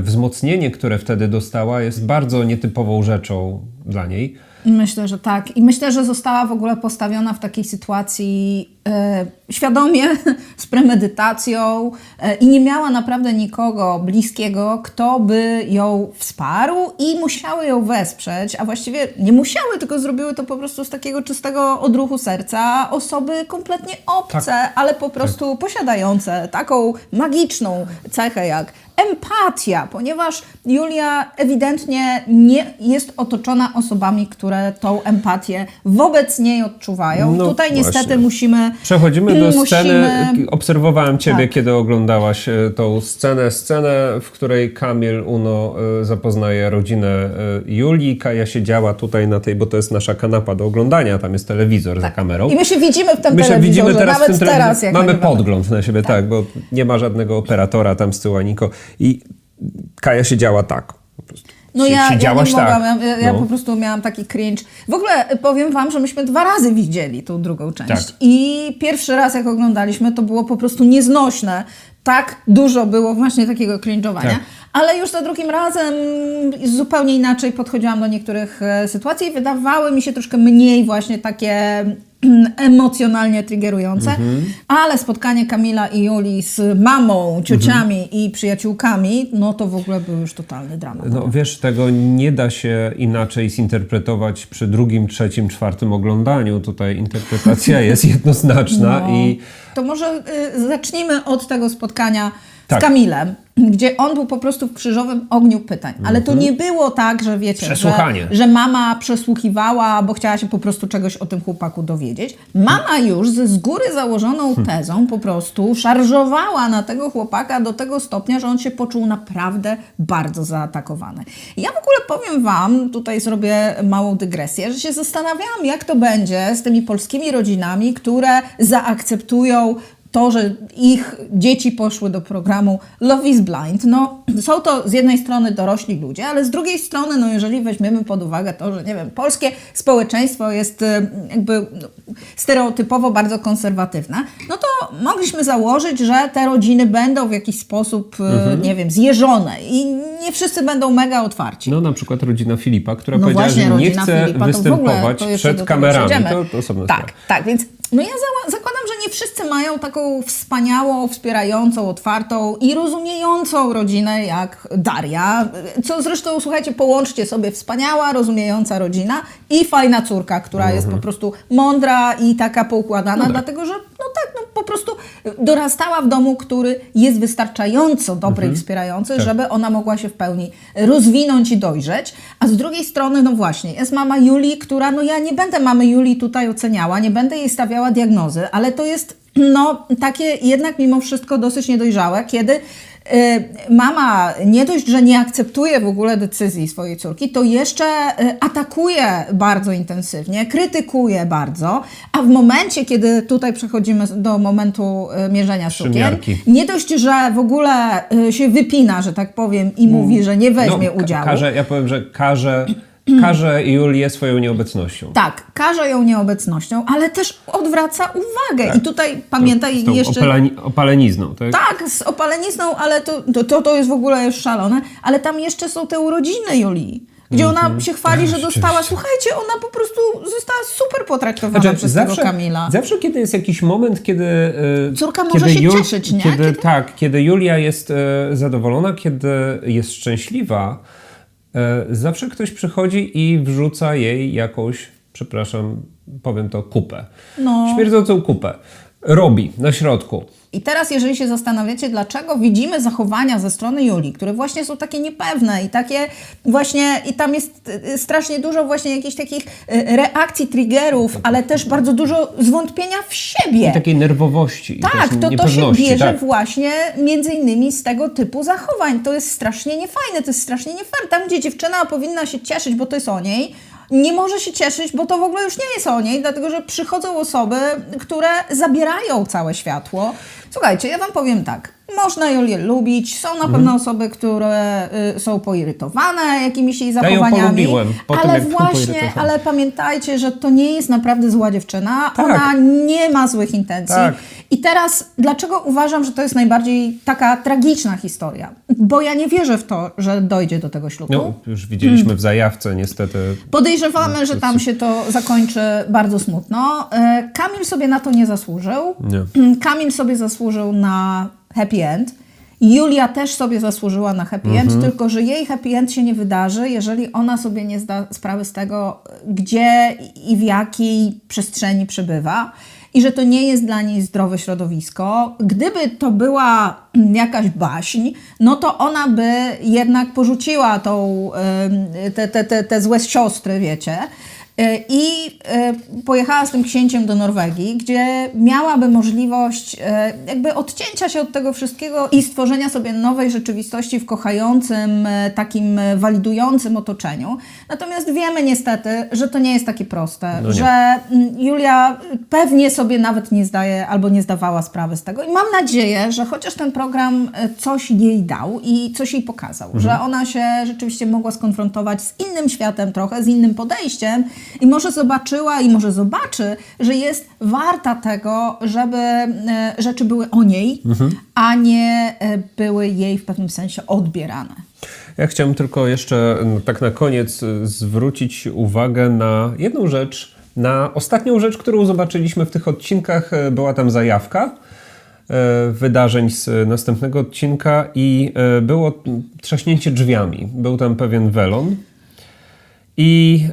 Wzmocnienie, które wtedy dostała, jest bardzo nietypową rzeczą dla niej. Myślę, że tak. I myślę, że została w ogóle postawiona w takiej sytuacji świadomie, z premedytacją i nie miała naprawdę nikogo bliskiego, kto by ją wsparł i musiały ją wesprzeć, a właściwie nie musiały, tylko zrobiły to po prostu z takiego czystego odruchu serca osoby kompletnie obce, ale po prostu posiadające taką magiczną cechę jak empatia, ponieważ Julia ewidentnie nie jest otoczona osobami, które tą empatię wobec niej odczuwają. Tutaj niestety Przechodzimy do sceny. Obserwowałem Ciebie, kiedy oglądałaś tą scenę, w której Kamil Uno zapoznaje rodzinę Julii. Kaja siedziała tutaj na tej, bo to jest nasza kanapa do oglądania, tam jest telewizor za kamerą. I my się widzimy w tym telewizorze, nawet teraz. Jak mamy podgląd na siebie, bo nie ma żadnego operatora tam z tyłu, Niko. I Kaja siedziała tak po prostu. Ja nie mogłam, ja po prostu miałam taki cringe. W ogóle powiem Wam, że myśmy 2 razy widzieli tą drugą część. I pierwszy raz, jak oglądaliśmy, to było po prostu nieznośne. Tak dużo było właśnie takiego cringe'owania. Ale już za drugim razem zupełnie inaczej podchodziłam do niektórych sytuacji i wydawały mi się troszkę mniej właśnie takie emocjonalnie triggerujące, ale spotkanie Kamila i Julii z mamą, ciociami i przyjaciółkami, no to w ogóle był już totalny dramat. No wiesz, tego nie da się inaczej zinterpretować przy drugim, trzecim, czwartym oglądaniu. Tutaj interpretacja jest jednoznaczna i... To może zacznijmy od tego spotkania Tak. z Kamilem, gdzie on był po prostu w krzyżowym ogniu pytań. Ale to nie było tak, że wiecie, że mama przesłuchiwała, bo chciała się po prostu czegoś o tym chłopaku dowiedzieć. Mama już z góry założoną tezą po prostu szarżowała na tego chłopaka do tego stopnia, że on się poczuł naprawdę bardzo zaatakowany. Ja w ogóle powiem wam, tutaj zrobię małą dygresję, że się zastanawiałam, jak to będzie z tymi polskimi rodzinami, które zaakceptują to, że ich dzieci poszły do programu Love is Blind. No, są to z jednej strony dorośli ludzie, ale z drugiej strony, no jeżeli weźmiemy pod uwagę to, że nie wiem, polskie społeczeństwo jest jakby stereotypowo bardzo konserwatywne, no to mogliśmy założyć, że te rodziny będą w jakiś sposób, nie wiem, zjeżone i nie wszyscy będą mega otwarci. No na przykład rodzina Filipa, która powiedziała, że nie chce występować przed kamerami. To osobna sprawa. Tak, więc no ja zakładam, że nie wszyscy mają taką wspaniałą, wspierającą, otwartą i rozumiejącą rodzinę jak Daria, co zresztą, słuchajcie, połączcie sobie wspaniała, rozumiejąca rodzina i fajna córka, która jest po prostu mądra i taka poukładana, dlatego że po prostu dorastała w domu, który jest wystarczająco dobry i wspierający, żeby ona mogła się w pełni rozwinąć i dojrzeć. A z drugiej strony, no właśnie, jest mama Julii, która, no ja nie będę mamy Julii tutaj oceniała, nie będę jej stawiała diagnozy, ale to jest no takie jednak mimo wszystko dosyć niedojrzałe, kiedy mama nie dość, że nie akceptuje w ogóle decyzji swojej córki, to jeszcze atakuje bardzo intensywnie, krytykuje bardzo, a w momencie, kiedy tutaj przechodzimy do momentu mierzenia sukien, nie dość, że w ogóle się wypina, że tak powiem, i mówi, że nie weźmie udziału. Ja powiem, że karze Julię swoją nieobecnością. Tak, karze ją nieobecnością, ale też odwraca uwagę. Tak. I tutaj pamiętaj z tą jeszcze... opalenizną, tak? Tak, z opalenizną, ale to jest w ogóle już szalone. Ale tam jeszcze są te urodziny Julii, gdzie ona się chwali, że dostała... Słuchajcie, ona po prostu została super potraktowana przez tego Kamila. Zawsze, kiedy jest jakiś moment, kiedy... Córka może się cieszyć, nie? Kiedy Julia jest zadowolona, kiedy jest szczęśliwa, zawsze ktoś przychodzi i wrzuca jej jakąś, przepraszam, powiem to, kupę. Śmierdzącą kupę. Robi na środku. I teraz, jeżeli się zastanawiacie, dlaczego widzimy zachowania ze strony Julii, które właśnie są takie niepewne i takie właśnie, i tam jest strasznie dużo właśnie jakichś takich reakcji, triggerów, ale też bardzo dużo zwątpienia w siebie. I takiej nerwowości. Tak, to się bierze właśnie między innymi z tego typu zachowań. To jest strasznie niefajne, to jest strasznie nie fair. Tam, gdzie dziewczyna powinna się cieszyć, bo to jest o niej, nie może się cieszyć, bo to w ogóle już nie jest o niej, dlatego że przychodzą osoby, które zabierają całe światło. Słuchajcie, ja wam powiem tak. Można Julię lubić, są na pewno osoby, które są poirytowane jakimiś jej zachowaniami. Ja ją polubiłem po tym, jak ale pamiętajcie, że to nie jest naprawdę zła dziewczyna. Tak. Ona nie ma złych intencji. Tak. I teraz, dlaczego uważam, że to jest najbardziej taka tragiczna historia? Bo ja nie wierzę w to, że dojdzie do tego ślubu. No, już widzieliśmy w zajawce niestety. Podejrzewamy, że tam się to zakończy bardzo smutno. Kamil sobie na to nie zasłużył. Nie. Kamil sobie zasłużył na happy end. Julia też sobie zasłużyła na happy end, tylko że jej happy end się nie wydarzy, jeżeli ona sobie nie zda sprawy z tego, gdzie i w jakiej przestrzeni przebywa i że to nie jest dla niej zdrowe środowisko. Gdyby to była jakaś baśń, no to ona by jednak porzuciła te złe siostry, wiecie, i pojechała z tym księciem do Norwegii, gdzie miałaby możliwość jakby odcięcia się od tego wszystkiego i stworzenia sobie nowej rzeczywistości w kochającym, takim walidującym otoczeniu. Natomiast wiemy niestety, że to nie jest takie proste, że Julia pewnie sobie nawet nie zdaje albo nie zdawała sprawy z tego i mam nadzieję, że chociaż ten program coś jej dał i coś jej pokazał, że ona się rzeczywiście mogła skonfrontować z innym światem trochę, z innym podejściem i może zobaczyła i może zobaczy, że jest warta tego, żeby rzeczy były o niej, a nie były jej w pewnym sensie odbierane. Ja chciałem tylko jeszcze tak na koniec zwrócić uwagę na jedną rzecz, Na ostatnią rzecz, którą zobaczyliśmy w tych odcinkach, była tam zajawka wydarzeń z następnego odcinka i było trzaśnięcie drzwiami. Był tam pewien welon. I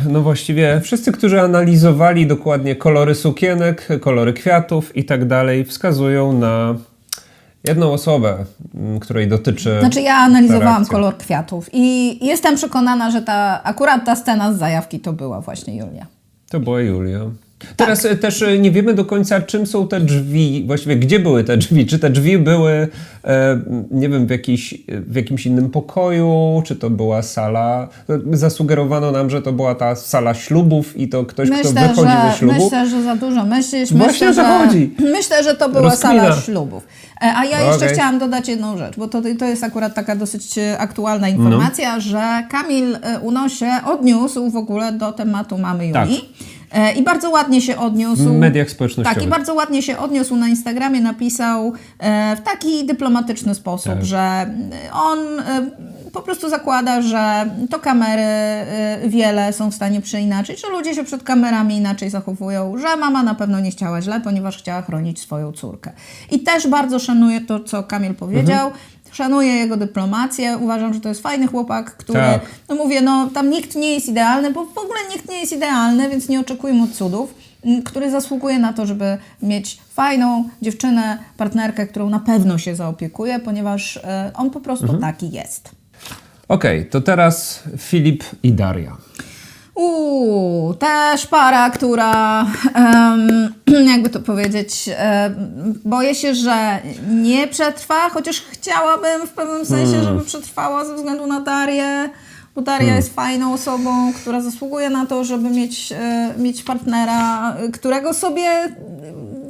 no właściwie wszyscy, którzy analizowali dokładnie kolory sukienek, kolory kwiatów i tak dalej, wskazują na jedną osobę, której dotyczy. Znaczy ja analizowałam kolor kwiatów i jestem przekonana, że akurat ta scena z zajawki to była właśnie Julia. To była Julia. Teraz też nie wiemy do końca, czym są te drzwi, właściwie gdzie były te drzwi. Czy te drzwi były, nie wiem, w jakimś innym pokoju, czy to była sala. Zasugerowano nam, że to była ta sala ślubów i to ktoś, kto wychodzi ze ślubu. Myślę, że za dużo myślisz. Właśnie o to chodzi. Myślę, że to była sala ślubów. A ja jeszcze Okay. chciałam dodać jedną rzecz, bo to jest akurat taka dosyć aktualna informacja, że Kamil odniósł w ogóle do tematu mamy Julii. Tak. I bardzo ładnie się odniósł. W mediach społecznościowych. Tak, i bardzo ładnie się odniósł na Instagramie, napisał w taki dyplomatyczny sposób, że on po prostu zakłada, że to kamery wiele są w stanie przeinaczyć, że ludzie się przed kamerami inaczej zachowują, że mama na pewno nie chciała źle, ponieważ chciała chronić swoją córkę. I też bardzo szanuję to, co Kamil powiedział. Szanuję jego dyplomację, uważam, że to jest fajny chłopak, który, no mówię, no tam nikt nie jest idealny, bo w ogóle nikt nie jest idealny, więc nie oczekujmy cudów, który zasługuje na to, żeby mieć fajną dziewczynę, partnerkę, którą na pewno się zaopiekuje, ponieważ on po prostu taki jest. Okej, to teraz Filip i Daria. Też para, która, jakby to powiedzieć, boję się, że nie przetrwa, chociaż chciałabym w pewnym sensie, żeby przetrwała ze względu na Darię, bo Daria jest fajną osobą, która zasługuje na to, żeby mieć partnera, którego sobie,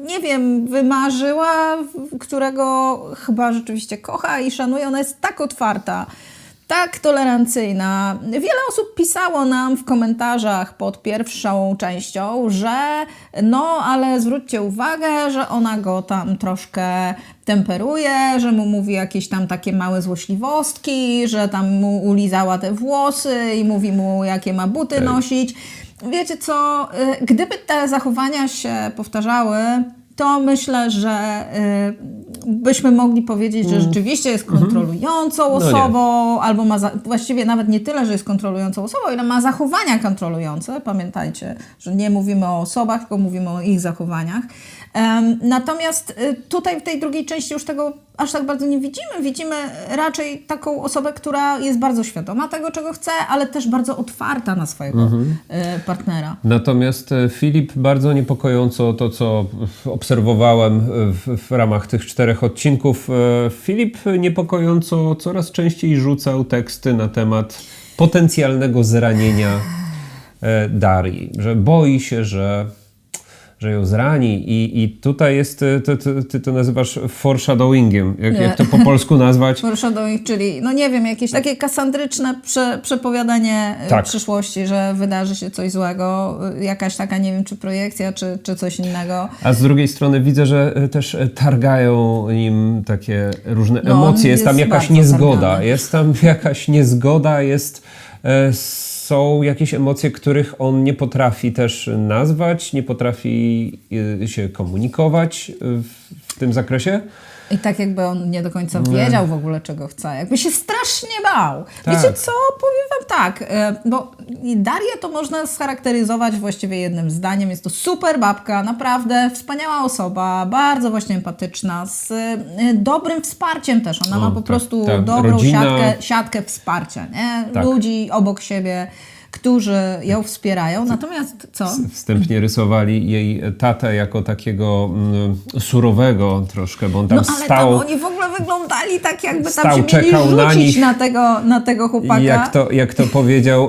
nie wiem, wymarzyła, którego chyba rzeczywiście kocha i szanuje. Ona jest tak otwarta, tak tolerancyjna. Wiele osób pisało nam w komentarzach pod pierwszą częścią, że no, ale zwróćcie uwagę, że ona go tam troszkę temperuje, że mu mówi jakieś tam takie małe złośliwostki, że tam mu ulizała te włosy i mówi mu, jakie ma buty nosić. Wiecie co, gdyby te zachowania się powtarzały, to myślę, że byśmy mogli powiedzieć, że rzeczywiście jest kontrolującą osobą, albo ma, właściwie nawet nie tyle, że jest kontrolującą osobą, ile ma zachowania kontrolujące. Pamiętajcie, że nie mówimy o osobach, tylko mówimy o ich zachowaniach. Natomiast tutaj w tej drugiej części już tego aż tak bardzo nie widzimy. Widzimy raczej taką osobę, która jest bardzo świadoma tego, czego chce, ale też bardzo otwarta na swojego partnera. Natomiast Filip bardzo niepokojąco to, co obserwowałem w ramach tych 4 odcinków, Filip niepokojąco coraz częściej rzucał teksty na temat potencjalnego zranienia Darii, że boi się, że ją zrani i tutaj jest, ty to nazywasz foreshadowingiem, jak to po polsku nazwać? Foreshadowing, czyli, no nie wiem, jakieś takie kasandryczne przepowiadanie przyszłości, że wydarzy się coś złego, jakaś taka, nie wiem, czy projekcja, czy coś innego. A z drugiej strony widzę, że też targają nim takie różne emocje, jest tam jakaś niezgoda, targany. Jest tam jakaś niezgoda, są jakieś emocje, których on nie potrafi też nazwać, nie potrafi się komunikować w tym zakresie. I tak jakby on nie do końca wiedział w ogóle, czego chce. Jakby się strasznie bał. Tak. Wiecie co? Powiem wam tak, bo Darię to można scharakteryzować właściwie jednym zdaniem. Jest to super babka, naprawdę wspaniała osoba, bardzo właśnie empatyczna, z dobrym wsparciem też. Ona ma po prostu dobrą siatkę wsparcia, nie? Ludzi obok siebie, którzy ją wspierają. Natomiast co? Wstępnie rysowali jej tatę jako takiego surowego troszkę, bo on tam stał. Ale tam oni w ogóle wyglądali tak, jakby tam się mieli rzucić na tego chłopaka. Jak to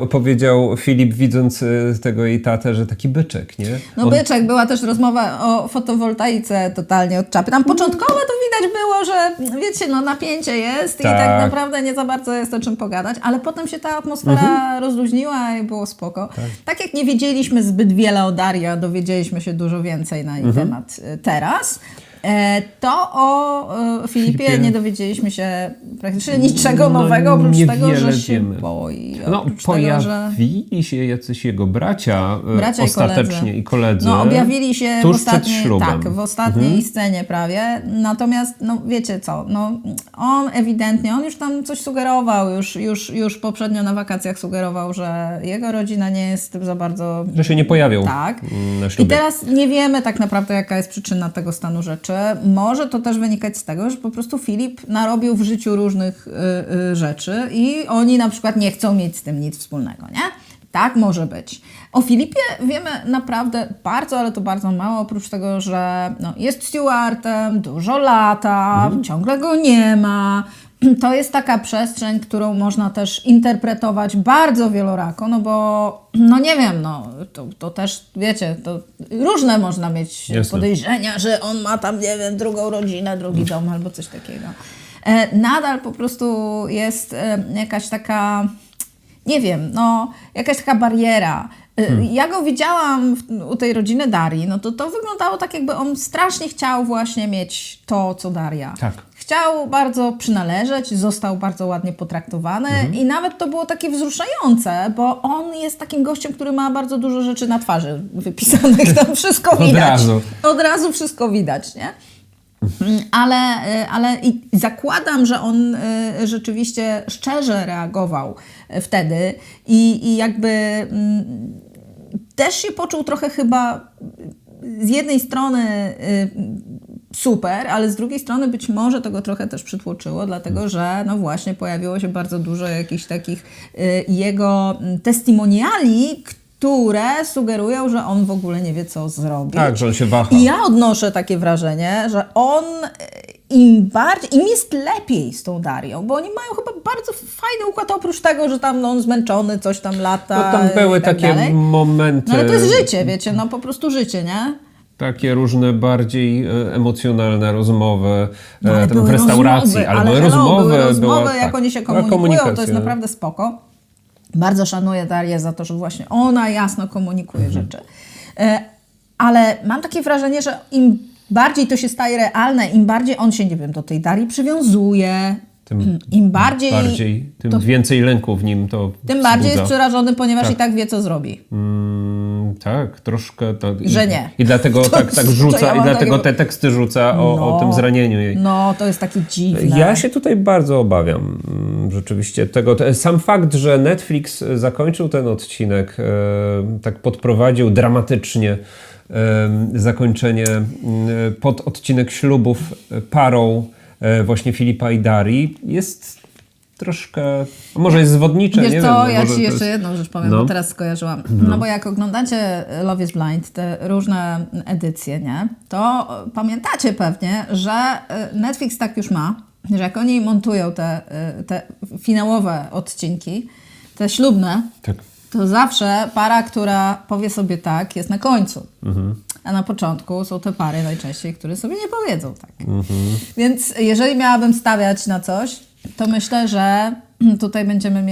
powiedział Filip, widząc tego jej tatę, że taki byczek, nie? Byczek. Była też rozmowa o fotowoltaice totalnie od czapy. Tam początkowo to widać było, że wiecie, napięcie jest i tak naprawdę nie za bardzo jest o czym pogadać, ale potem się ta atmosfera rozluźniła i było spoko. Tak jak nie wiedzieliśmy zbyt wiele o Darii, dowiedzieliśmy się dużo więcej na jej temat teraz. To o Filipie nie dowiedzieliśmy się praktycznie niczego No, nowego, oprócz tego, niewiele że się wiemy. boi. No, Oprócz pojawili tego, że się jacyś jego bracia bracia ostatecznie i koledzy. No, objawili się tuż przed ślubem. w ostatniej scenie prawie. Natomiast, no wiecie co, no, on ewidentnie, on już tam coś sugerował, już poprzednio na wakacjach sugerował, że jego rodzina nie jest za bardzo... Że się nie pojawią Tak. na I ślubie. teraz nie wiemy tak naprawdę, jaka jest przyczyna tego stanu rzeczy. Może to też wynikać z tego, że po prostu Filip narobił w życiu różnych rzeczy i oni na przykład nie chcą mieć z tym nic wspólnego, nie? Tak może być. O Filipie wiemy naprawdę bardzo, ale to bardzo mało, oprócz tego, że no, jest stewardem, dużo lata, ciągle go nie ma. To jest taka przestrzeń, którą można też interpretować bardzo wielorako, no bo, no nie wiem, no to też, wiecie, to różne można mieć Jasne. podejrzenia, że on ma tam, nie wiem, drugą rodzinę, drugi dom albo coś takiego. Nadal po prostu jest jakaś taka, nie wiem, no jakaś taka bariera. Ja go widziałam u tej rodziny Darii, no to wyglądało tak, jakby on strasznie chciał właśnie mieć to, co Daria. Tak. Chciał bardzo przynależeć, został bardzo ładnie potraktowany i nawet to było takie wzruszające, bo on jest takim gościem, który ma bardzo dużo rzeczy na twarzy wypisanych, tam wszystko widać. Od razu wszystko widać, nie? Ale i zakładam, że on rzeczywiście szczerze reagował wtedy i jakby też się poczuł trochę chyba z jednej strony super, ale z drugiej strony być może to go trochę też przytłoczyło, dlatego że no właśnie pojawiło się bardzo dużo jakichś takich jego testimoniali, które sugerują, że on w ogóle nie wie, co zrobić. Tak, że on się waha. I ja odnoszę takie wrażenie, że on im jest lepiej z tą Darią, bo oni mają chyba bardzo fajny układ, oprócz tego, że tam no, on zmęczony, coś tam lata. No tam były i tak takie dalej. momenty. No ale to jest życie, wiecie, no po prostu życie, nie? Takie różne bardziej emocjonalne rozmowy No, ale tam były w restauracji, rozmowy, ale były rozmowy, rozmowy, jak tak, oni się była komunikują, to jest komunikacja. naprawdę spoko. Bardzo szanuję Darię za to, że właśnie ona jasno komunikuje rzeczy. Ale mam takie wrażenie, że im bardziej to się staje realne, im bardziej on się, nie wiem, do tej Darii przywiązuje, im bardziej tym więcej lęku w nim to tym bardziej jest wzbudza. przerażony, ponieważ Tak. i tak wie, co zrobi. Tak, troszkę. Tak, Że nie. I dlatego tak to rzuca, ja i mam dlatego takiego- te teksty rzuca o tym zranieniu jej. No, to jest takie dziwne. Ja się tutaj bardzo obawiam rzeczywiście tego. Sam fakt, że Netflix zakończył ten odcinek, tak podprowadził dramatycznie zakończenie pod odcinek ślubów parą właśnie Filipa i Darii, jest troszkę, może jest zwodnicze, Wiesz nie co, wiem. ja może Ci to jeszcze jest... jedną rzecz powiem, No. bo teraz skojarzyłam. No bo jak oglądacie Love is Blind, te różne edycje, nie? To pamiętacie pewnie, że Netflix tak już ma, że jak oni montują te finałowe odcinki, te ślubne, Tak. to zawsze para, która powie sobie tak, jest na końcu. A na początku są te pary najczęściej, które sobie nie powiedzą tak. Więc jeżeli miałabym stawiać na coś, to myślę, że tutaj będziemy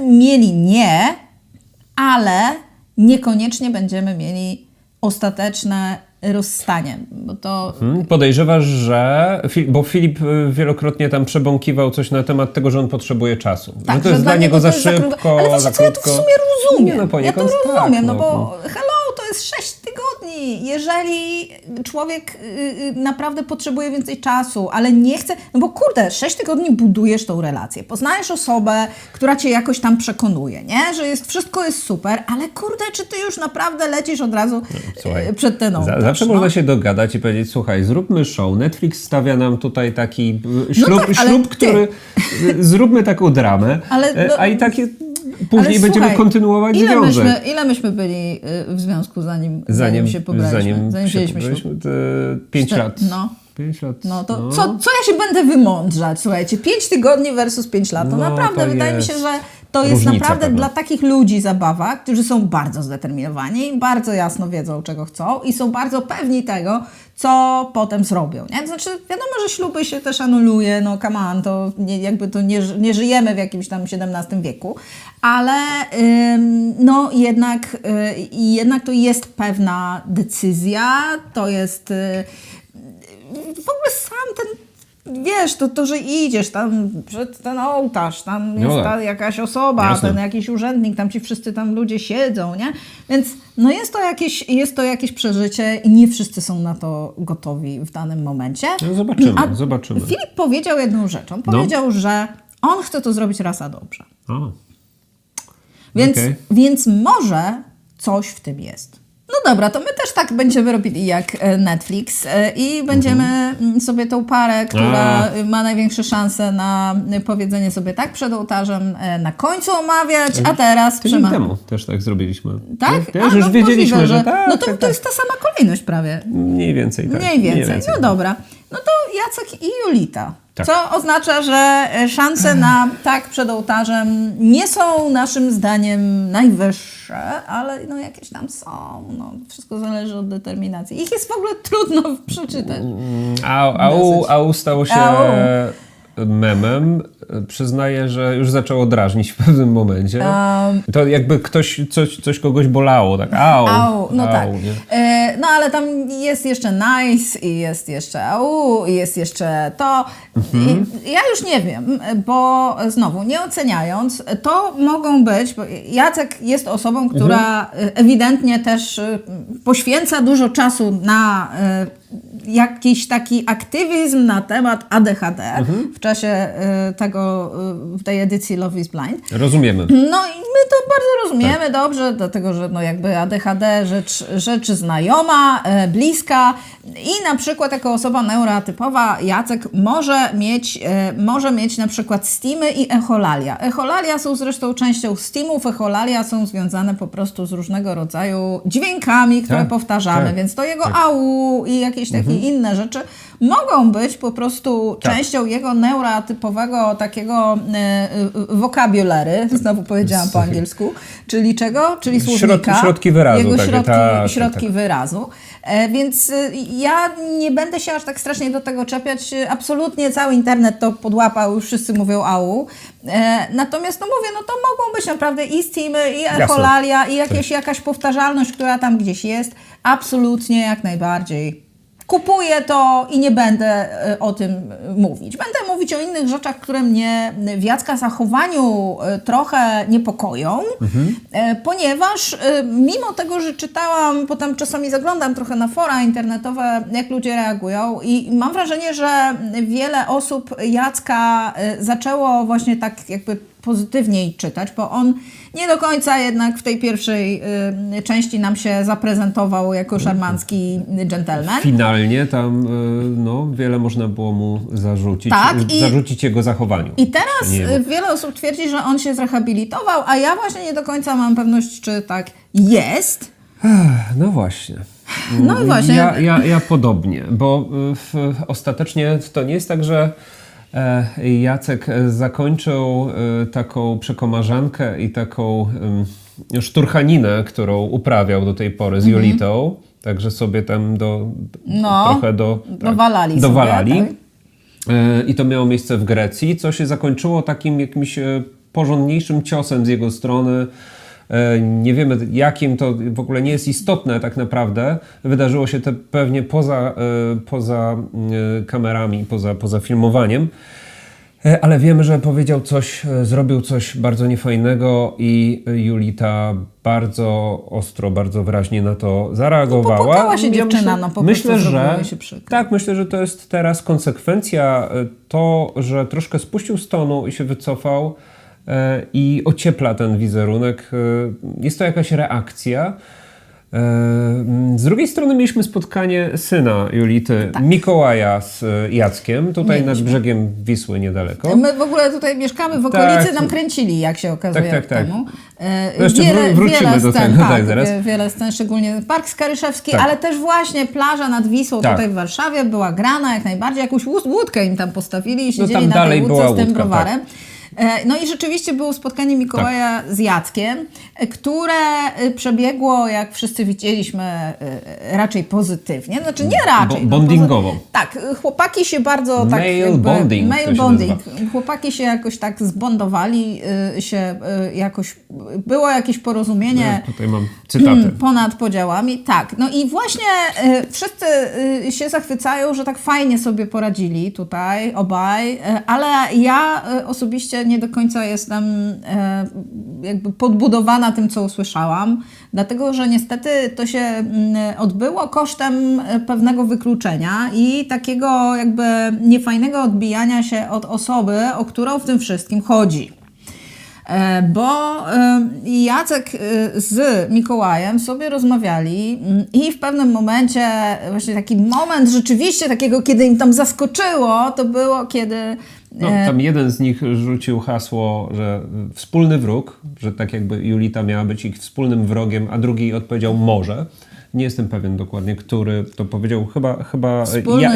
mieli nie, ale niekoniecznie będziemy mieli ostateczne rozstanie, bo to... Podejrzewasz, że... Bo Filip wielokrotnie tam przebąkiwał coś na temat tego, że on potrzebuje czasu. Tak, że to jest dla niego za to jest szybko, Ale wiecie za co, ja to w krótko. sumie rozumiem. Nie, no Ja to poniekąd rozumiem, tak, no bo hello, to jest 6 tygodni. Jeżeli człowiek naprawdę potrzebuje więcej czasu, ale nie chce... No bo kurde, 6 tygodni budujesz tą relację. Poznajesz osobę, która cię jakoś tam przekonuje, nie? Że wszystko jest super, ale kurde, czy ty już naprawdę lecisz od razu Słuchaj, przed ten ołtarz? Zawsze można się dogadać i powiedzieć, słuchaj, zróbmy show. Netflix stawia nam tutaj taki ślub, tak, ale ślub który... Zróbmy taką dramę, Ale, a i takie... Później Ale będziemy słuchaj, kontynuować związek. Ile myśmy byli w związku, zanim się pobraliśmy? Zanim wzięliśmy ślub? 5 lat. No. 5 lat. No to co ja się będę wymądrzać? Słuchajcie, 5 tygodni versus 5 lat. To No, naprawdę to wydaje mi jest. się, że To jest różnica naprawdę pewna. dla takich ludzi zabawa, którzy są bardzo zdeterminowani, bardzo jasno wiedzą, czego chcą i są bardzo pewni tego, co potem zrobią. Nie? To znaczy, wiadomo, że śluby się też anuluje, no come on, to nie żyjemy w jakimś tam XVII wieku, ale no jednak to jest pewna decyzja, to jest w ogóle sam ten, wiesz, to, że idziesz tam przed ten ołtarz, tam jest ta jakaś osoba, ten jakiś urzędnik, tam ci wszyscy tam ludzie siedzą, nie? Więc no jest to jakieś przeżycie i nie wszyscy są na to gotowi w danym momencie. No zobaczymy. Filip powiedział jedną rzecz. On powiedział, że on chce to zrobić raz a dobrze. Więc może coś w tym jest. No dobra, to my też tak będziemy robili jak Netflix i będziemy sobie tą parę, która ma największe szanse na powiedzenie sobie tak przed ołtarzem na końcu omawiać, a teraz Tydzień temu też tak zrobiliśmy. Tak? Też już wiedzieliśmy, możliwe, że tak. No to jest ta sama kolejność prawie. Mniej więcej, tak. Mniej więcej. No dobra. No to Jacek i Julita. Tak. Co oznacza, że szanse na tak przed ołtarzem nie są naszym zdaniem najwyższe, ale no jakieś tam są. No, wszystko zależy od determinacji. Ich jest w ogóle trudno przeczytać. Au stało się memem. Przyznaję, że już zaczęło drażnić w pewnym momencie. To jakby coś kogoś bolało, tak? Tak. No ale tam jest jeszcze nice i jest jeszcze i jest jeszcze to. Ja już nie wiem, bo znowu nie oceniając, to mogą być, bo Jacek jest osobą, która ewidentnie też poświęca dużo czasu na jakiś taki aktywizm na temat ADHD w czasie w tej edycji Love is Blind. Rozumiemy. No i my to bardzo rozumiemy dobrze, dlatego że no jakby ADHD rzecz znajoma, bliska i na przykład jako osoba neuroatypowa Jacek może mieć na przykład stimy i echolalia. Echolalia są zresztą częścią stimów, echolalia są związane po prostu z różnego rodzaju dźwiękami, które powtarzamy, więc to jego au i jakieś takie inne rzeczy mogą być po prostu częścią jego neuroatypowego takiego vocabulary, znowu powiedziałam po angielsku, czyli czego? Czyli słownika. Środki wyrazu. Jego środki wyrazu. Więc ja nie będę się aż tak strasznie do tego czepiać. Absolutnie cały internet to podłapał, już wszyscy mówią au. Natomiast no mówię, no to mogą być naprawdę i stimy, i echolalia, i jakaś powtarzalność, która tam gdzieś jest. Absolutnie, jak najbardziej. Kupuję to i nie będę o tym mówić. Będę mówić o innych rzeczach, które mnie w Jacka zachowaniu trochę niepokoją, ponieważ mimo tego, że czytałam, potem czasami zaglądam trochę na fora internetowe, jak ludzie reagują i mam wrażenie, że wiele osób Jacka zaczęło właśnie tak jakby pozytywniej czytać, bo on nie do końca jednak w tej pierwszej części nam się zaprezentował jako szarmancki dżentelmen. Finalnie tam wiele można było mu zarzucić, zarzucić jego zachowaniu. I teraz wiele osób twierdzi, że on się zrehabilitował, a ja właśnie nie do końca mam pewność, czy tak jest. No właśnie. No i właśnie. Ja podobnie, bo ostatecznie to nie jest tak, że Jacek zakończył taką przekomarzankę i taką szturchaninę, którą uprawiał do tej pory z Julitą, także sobie tam trochę dowalali. Sobie, tak? I to miało miejsce w Grecji, co się zakończyło takim jakimś porządniejszym ciosem z jego strony. Nie wiemy jakim, to w ogóle nie jest istotne tak naprawdę. Wydarzyło się to pewnie poza kamerami, poza filmowaniem. Ale wiemy, że powiedział coś, zrobił coś bardzo niefajnego i Julita bardzo ostro, bardzo wyraźnie na to zareagowała. No, popłakała się dziewczyna, myślę, że to jest teraz konsekwencja to, że troszkę spuścił z tonu i się wycofał i ociepla ten wizerunek. Jest to jakaś reakcja. Z drugiej strony mieliśmy spotkanie syna Julity, Mikołaja z Jackiem, tutaj nad brzegiem Wisły niedaleko. My w ogóle tutaj mieszkamy w okolicy, nam kręcili, jak się okazuje, temu. Jeszcze wrócimy do tego zaraz. Wiele scen, szczególnie Park Skaryszewski, ale też właśnie plaża nad Wisłą tutaj w Warszawie była grana jak najbardziej. Jakąś łódkę im tam postawili i siedzieli na tej łódce z tym browarem. No i rzeczywiście było spotkanie Mikołaja z Jackiem, które przebiegło, jak wszyscy widzieliśmy, raczej pozytywnie. Znaczy nie raczej. Bondingowo. Tak, chłopaki się bardzo tak Male bonding. Male bonding. Chłopaki się jakoś tak zbondowali, jakoś było jakieś porozumienie. Tutaj mam cytaty. Ponad podziałami. Tak, no i właśnie wszyscy się zachwycają, że tak fajnie sobie poradzili tutaj obaj, ale ja osobiście nie do końca jestem jakby podbudowana tym, co usłyszałam, dlatego, że niestety to się odbyło kosztem pewnego wykluczenia i takiego jakby niefajnego odbijania się od osoby, o którą w tym wszystkim chodzi. Bo Jacek z Mikołajem sobie rozmawiali i w pewnym momencie, właśnie taki moment rzeczywiście takiego, kiedy im tam zaskoczyło, to było kiedy... No, tam jeden z nich rzucił hasło, że wspólny wróg, że tak jakby Julita miała być ich wspólnym wrogiem, a drugi odpowiedział może. Nie jestem pewien dokładnie, który to powiedział. Chyba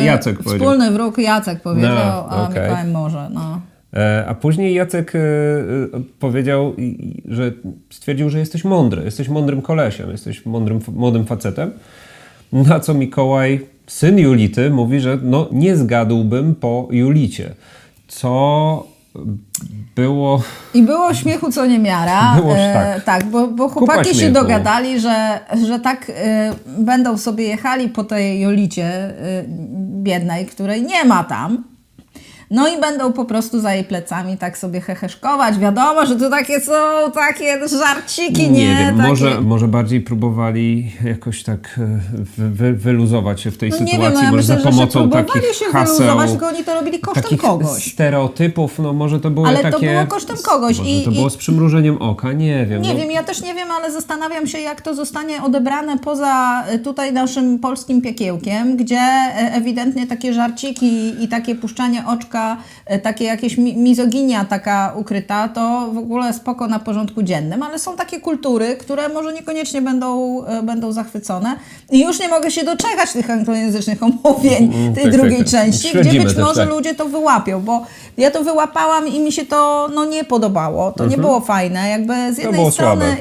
Jacek powiedział. Wspólny wróg Jacek powiedział, a Mikołaj może. No. A później Jacek powiedział, że stwierdził, że jesteś mądry, jesteś mądrym kolesiem, jesteś młodym facetem. Na co Mikołaj, syn Julity, mówi, że no, nie zgadłbym po Julicie. Co było... I było śmiechu co niemiara. Było tak. Tak, bo chłopaki się dogadali, że tak będą sobie jechali po tej Jolicie biednej, której nie ma tam. No i będą po prostu za jej plecami tak sobie heheszkować. Wiadomo, że to takie są takie żarciki, nie? Nie wiem, takie... może bardziej próbowali jakoś tak wyluzować się w tej sytuacji. Nie wiem, no ja myślę, za pomocą takich się haseł, wyluzować, tylko oni to robili kosztem kogoś. Stereotypów, no może to były ale takie... Ale to było kosztem kogoś. Może to było z przymrużeniem oka, nie wiem. Nie wiem, ja też nie wiem, ale zastanawiam się, jak to zostanie odebrane poza tutaj naszym polskim piekiełkiem, gdzie ewidentnie takie żarciki i takie puszczanie oczka, takie jakieś mizoginia taka ukryta, to w ogóle spoko na porządku dziennym, ale są takie kultury, które może niekoniecznie będą zachwycone i już nie mogę się doczekać tych anglojęzycznych omówień tej drugiej części, śledzimy gdzie być może tak. ludzie to wyłapią, bo ja to wyłapałam i mi się to nie podobało, to nie było fajne, jakby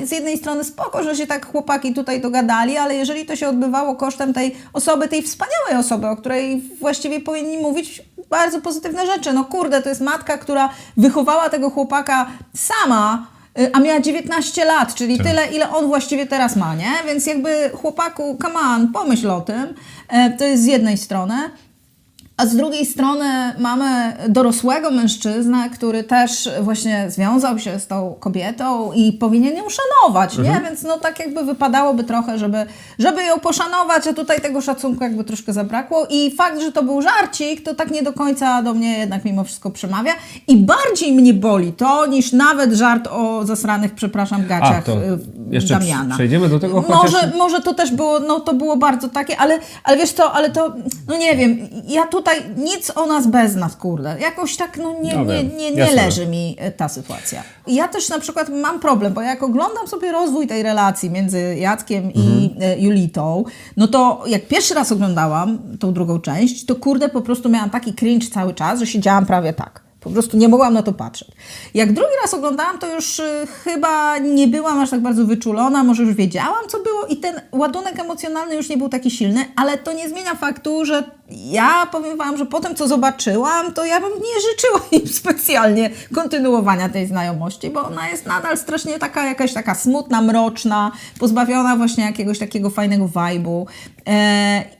z jednej strony spoko, że się tak chłopaki tutaj dogadali, ale jeżeli to się odbywało kosztem tej osoby, tej wspaniałej osoby, o której właściwie powinni mówić bardzo pozytywne rzeczy. No kurde, to jest matka, która wychowała tego chłopaka sama, a miała 19 lat, czyli tyle, ile on właściwie teraz ma, nie? Więc jakby chłopaku, come on, pomyśl o tym. To jest z jednej strony. A z drugiej strony mamy dorosłego mężczyznę, który też właśnie związał się z tą kobietą i powinien ją szanować, nie? Więc no tak jakby wypadałoby trochę, żeby ją poszanować, a tutaj tego szacunku jakby troszkę zabrakło i fakt, że to był żarcik, to tak nie do końca do mnie jednak mimo wszystko przemawia i bardziej mnie boli to, niż nawet żart o zasranych, przepraszam, gaciach jeszcze Damiana. Przejdziemy do tego, Może to też było, no to było bardzo takie, ale wiesz co, ale to, no nie wiem, ja tutaj nic o nas bez nas, kurde. Jakoś tak nie leży mi ta sytuacja. Ja też na przykład mam problem, bo jak oglądam sobie rozwój tej relacji między Jackiem i Julitą, no to jak pierwszy raz oglądałam tą drugą część, to kurde po prostu miałam taki cringe cały czas, że siedziałam prawie tak. Po prostu nie mogłam na to patrzeć. Jak drugi raz oglądałam, to już chyba nie byłam aż tak bardzo wyczulona, może już wiedziałam, co było i ten ładunek emocjonalny już nie był taki silny, ale to nie zmienia faktu, że ja powiem wam, że po tym, co zobaczyłam, to ja bym nie życzyła im specjalnie kontynuowania tej znajomości, bo ona jest nadal strasznie jakaś taka smutna, mroczna, pozbawiona właśnie jakiegoś takiego fajnego vibe'u.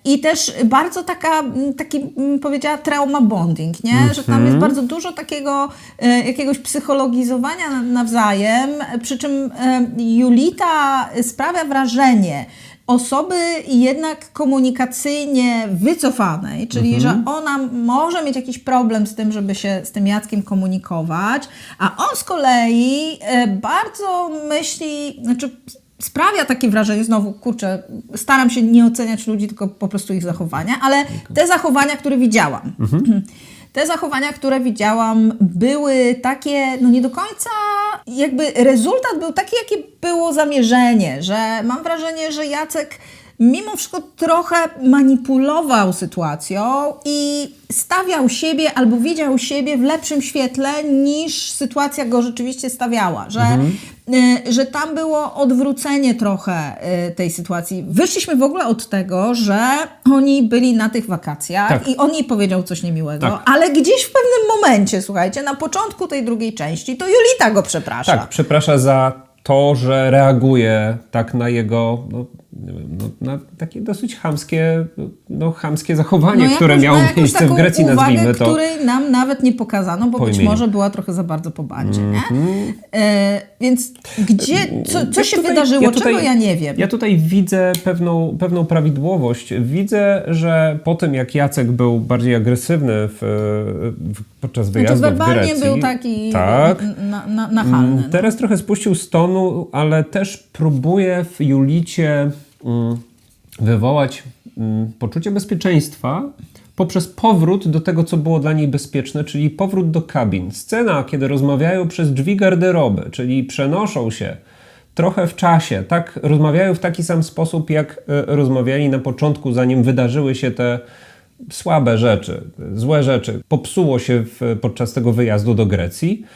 I też bardzo taki powiedziała trauma bonding, nie? Że tam jest bardzo dużo takiego jakiegoś psychologizowania nawzajem, przy czym Julita sprawia wrażenie osoby jednak komunikacyjnie wycofanej, czyli że ona może mieć jakiś problem z tym, żeby się z tym Jackiem komunikować, a on z kolei bardzo myśli, sprawia takie wrażenie, znowu, kurczę, staram się nie oceniać ludzi, tylko po prostu ich zachowania, ale te zachowania, które widziałam, te zachowania, które widziałam, były takie, no nie do końca, jakby rezultat był taki, jakie było zamierzenie, że mam wrażenie, że Jacek mimo wszystko trochę manipulował sytuacją i stawiał siebie albo widział siebie w lepszym świetle niż sytuacja go rzeczywiście stawiała, że tam było odwrócenie trochę tej sytuacji. Wyszliśmy w ogóle od tego, że oni byli na tych wakacjach i on jej powiedział coś niemiłego, ale gdzieś w pewnym momencie, słuchajcie, na początku tej drugiej części, to Julita go przeprasza. Tak, przeprasza za to, że reaguje tak na jego, na takie dosyć chamskie zachowanie, które miało miejsce w Grecji, nazwijmy to. Której nam nawet nie pokazano, bo być może była trochę za bardzo po bandzie, nie? Więc co się wydarzyło? Czego ja nie wiem? Ja tutaj widzę pewną prawidłowość. Widzę, że po tym, jak Jacek był bardziej agresywny podczas wyjazdu w Grecji. Był taki nachalny. Teraz trochę spuścił z tonu, ale też próbuje w Julicie wywołać poczucie bezpieczeństwa poprzez powrót do tego, co było dla niej bezpieczne, czyli powrót do kabin. Scena, kiedy rozmawiają przez drzwi garderoby, czyli przenoszą się trochę w czasie, tak rozmawiają w taki sam sposób, jak rozmawiali na początku, zanim wydarzyły się te słabe rzeczy, złe rzeczy. Popsuło się podczas tego wyjazdu do Grecji.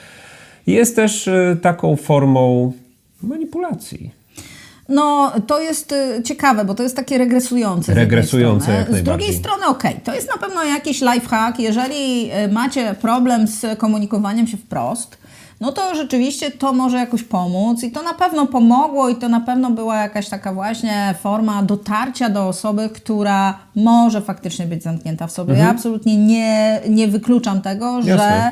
Jest też taką formą manipulacji. No, to jest ciekawe, bo to jest takie regresujące. Regresujące jak najbardziej. Z drugiej strony to jest na pewno jakiś lifehack. Jeżeli macie problem z komunikowaniem się wprost, no to rzeczywiście to może jakoś pomóc i to na pewno pomogło i to na pewno była jakaś taka właśnie forma dotarcia do osoby, która może faktycznie być zamknięta w sobie. Ja absolutnie nie wykluczam tego, że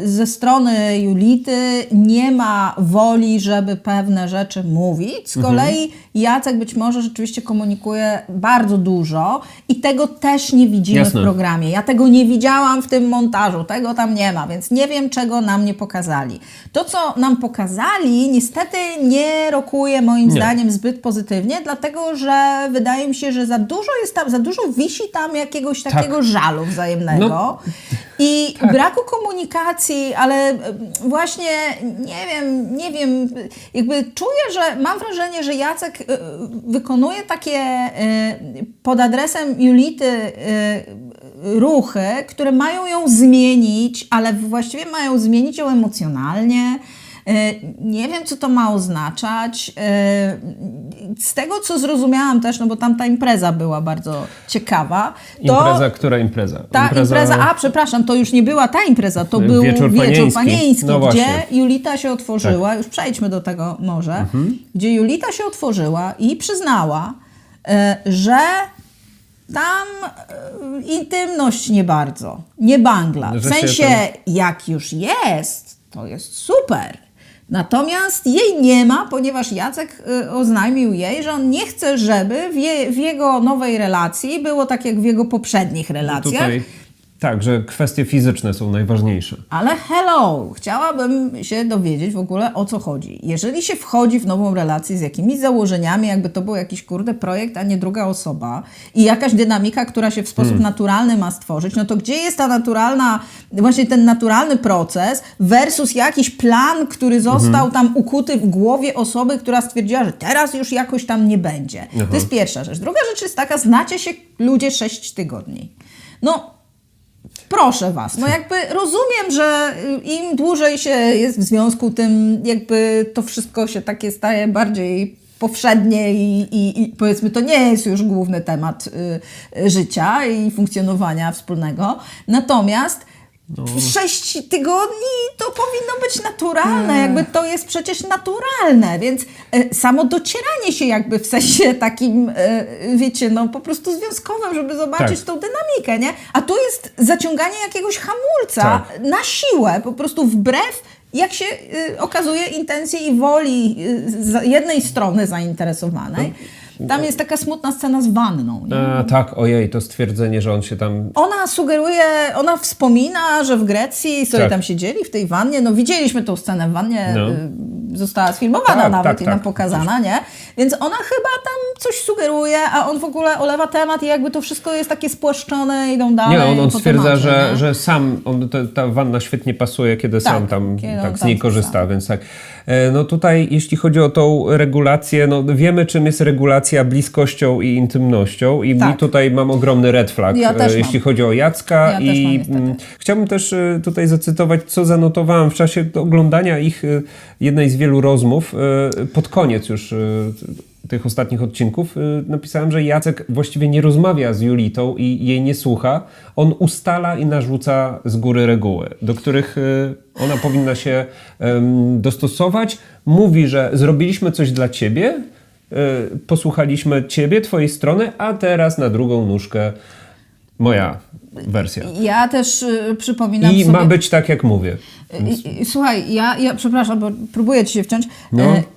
ze strony Julity nie ma woli, żeby pewne rzeczy mówić. Z kolei Jacek być może rzeczywiście komunikuje bardzo dużo i tego też nie widzimy w programie. Ja tego nie widziałam w tym montażu, tego tam nie ma, więc nie wiem, czego nam nie pokazali. To, co nam pokazali, niestety nie rokuje moim zdaniem zbyt pozytywnie, dlatego że wydaje mi się, że za dużo wisi tam jakiegoś takiego żalu wzajemnego i braku komunikacji, ale właśnie nie wiem, jakby czuję, że mam wrażenie, że Jacek wykonuje takie pod adresem Julity ruchy, które mają ją zmienić, ale właściwie mają zmienić ją emocjonalnie. Nie wiem, co to ma oznaczać. Z tego, co zrozumiałam też, no bo tam ta impreza była bardzo ciekawa. Która impreza? Przepraszam, to już nie była ta impreza, to był Wieczór Panieński, no gdzie Julita się otworzyła, już przejdźmy do tego może, gdzie Julita się otworzyła i przyznała, że tam intymność nie bardzo, nie bangla. W sensie, jak już jest, to jest super. Natomiast jej nie ma, ponieważ Jacek oznajmił jej, że on nie chce, żeby w jego nowej relacji było tak, jak w jego poprzednich relacjach. Tak, że kwestie fizyczne są najważniejsze. Ale chciałabym się dowiedzieć w ogóle, o co chodzi. Jeżeli się wchodzi w nową relację z jakimiś założeniami, jakby to był jakiś projekt, a nie druga osoba i jakaś dynamika, która się w sposób naturalny ma stworzyć, no to gdzie jest ta naturalna, właśnie ten naturalny proces versus jakiś plan, który został tam ukuty w głowie osoby, która stwierdziła, że teraz już jakoś tam nie będzie. To jest pierwsza rzecz. Druga rzecz jest taka, znacie się ludzie 6 tygodni. No, proszę was, no jakby rozumiem, że im dłużej się jest w związku, tym jakby to wszystko się takie staje bardziej powszednie i powiedzmy to nie jest już główny temat życia i funkcjonowania wspólnego. Natomiast 6 tygodni to powinno być naturalne, jakby to jest przecież naturalne, więc samo docieranie się jakby w sensie takim, wiecie, no po prostu związkowym, żeby zobaczyć tą dynamikę, nie? A tu jest zaciąganie jakiegoś hamulca na siłę, po prostu wbrew, jak się okazuje, intencji i woli jednej strony zainteresowanej. Tam jest taka smutna scena z wanną. Nie? Tak, ojej, to stwierdzenie, że on się tam... Ona wspomina, że w Grecji sobie tam siedzieli w tej wannie. No widzieliśmy tą scenę w wannie, została sfilmowana nawet i nam pokazana, nie? Więc ona chyba tam coś sugeruje, a on w ogóle olewa temat i jakby to wszystko jest takie spłaszczone, idą dalej. Nie, on po stwierdza, temacie, że sam, ta wanna świetnie pasuje, kiedy sam tam kiedy z niej korzysta, więc tak. No tutaj, jeśli chodzi o tą regulację, no wiemy, czym jest regulacja bliskością i intymnością i mi tutaj mam ogromny red flag, jeśli chodzi o Jacka chciałbym też tutaj zacytować, co zanotowałem w czasie oglądania ich jednej z wielu rozmów, pod koniec już tych ostatnich odcinków napisałem, że Jacek właściwie nie rozmawia z Julitą i jej nie słucha. On ustala i narzuca z góry reguły, do których ona powinna się dostosować. Mówi, że zrobiliśmy coś dla ciebie, posłuchaliśmy ciebie, twojej strony, a teraz na drugą nóżkę moja wersja. Ja też przypominam I sobie... ma być tak, jak mówię. Słuchaj, ja przepraszam, bo próbuję ci się wciąć.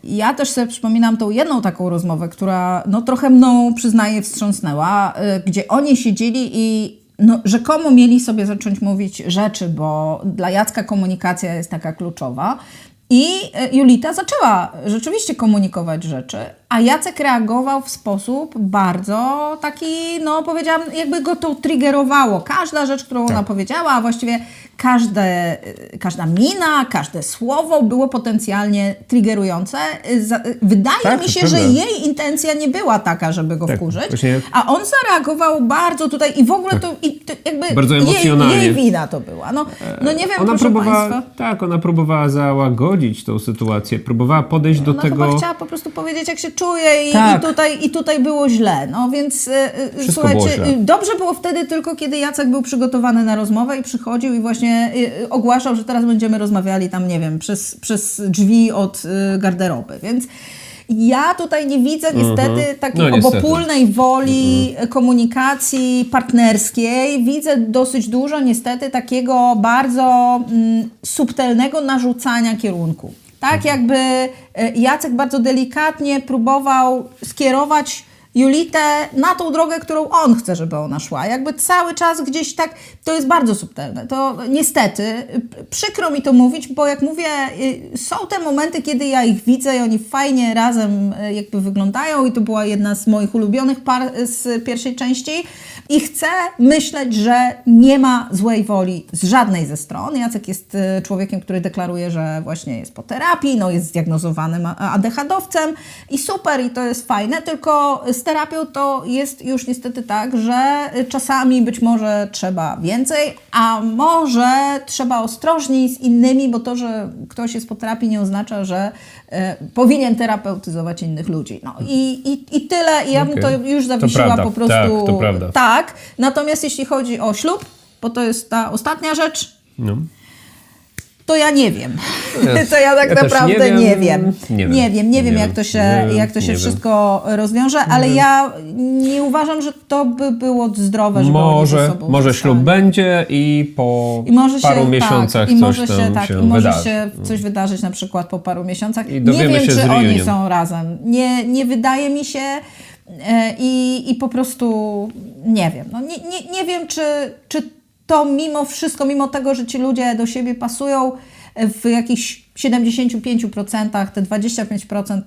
Ja też sobie przypominam tą jedną taką rozmowę, która trochę mną, przyznaję, wstrząsnęła, gdzie oni siedzieli i rzekomo mieli sobie zacząć mówić rzeczy, bo dla Jacka komunikacja jest taka kluczowa. I Julita zaczęła rzeczywiście komunikować rzeczy, a Jacek reagował w sposób bardzo taki, powiedziałam, jakby go to triggerowało. Każda rzecz, którą ona powiedziała, a właściwie każda mina, każde słowo było potencjalnie triggerujące. Wydaje mi się, że jej intencja nie była taka, żeby go wkurzyć, a on zareagował bardzo tutaj i w ogóle to jakby bardzo emocjonalnie. Jej wina to była. Nie wiem, ona Państwa. Tak, ona próbowała załagodzić tą sytuację, próbowała podejść do tego... Ona chyba chciała po prostu powiedzieć, jak się czuje i tutaj było źle. Więc słuchajcie, dobrze było wtedy tylko, kiedy Jacek był przygotowany na rozmowę i przychodził i właśnie ogłaszał, że teraz będziemy rozmawiali tam, nie wiem, przez drzwi od garderoby. Więc ja tutaj nie widzę niestety takiej obopólnej woli komunikacji partnerskiej. Widzę dosyć dużo niestety takiego bardzo subtelnego narzucania kierunku. Tak jakby Jacek bardzo delikatnie próbował skierować Julitę na tą drogę, którą on chce, żeby ona szła. Jakby cały czas gdzieś tak, to jest bardzo subtelne. To niestety, przykro mi to mówić, bo jak mówię, są te momenty, kiedy ja ich widzę i oni fajnie razem jakby wyglądają i to była jedna z moich ulubionych par z pierwszej części i chcę myśleć, że nie ma złej woli z żadnej ze stron. Jacek jest człowiekiem, który deklaruje, że właśnie jest po terapii, jest zdiagnozowanym ADHD-owcem i super, i to jest fajne, tylko z terapią to jest już niestety tak, że czasami być może trzeba więcej, a może trzeba ostrożniej z innymi, bo to, że ktoś jest po terapii nie oznacza, że powinien terapeutyzować innych ludzi. I tyle. I ja bym to już zawiesiła po prostu. Tak, to prawda. Tak. Natomiast jeśli chodzi o ślub, bo to jest ta ostatnia rzecz, to ja nie wiem. To ja tak naprawdę nie wiem. Nie wiem, jak to się wszystko rozwiąże, ale ja nie uważam, że to by było zdrowe, żeby oni ze sobą może ślub będzie i po paru miesiącach może się coś wydarzyć na przykład po paru miesiącach. I nie wiem, czy oni są razem. Nie wydaje mi się i po prostu nie wiem. Nie wiem, czy to mimo wszystko, mimo tego, że ci ludzie do siebie pasują, w jakichś 75%, te 25%,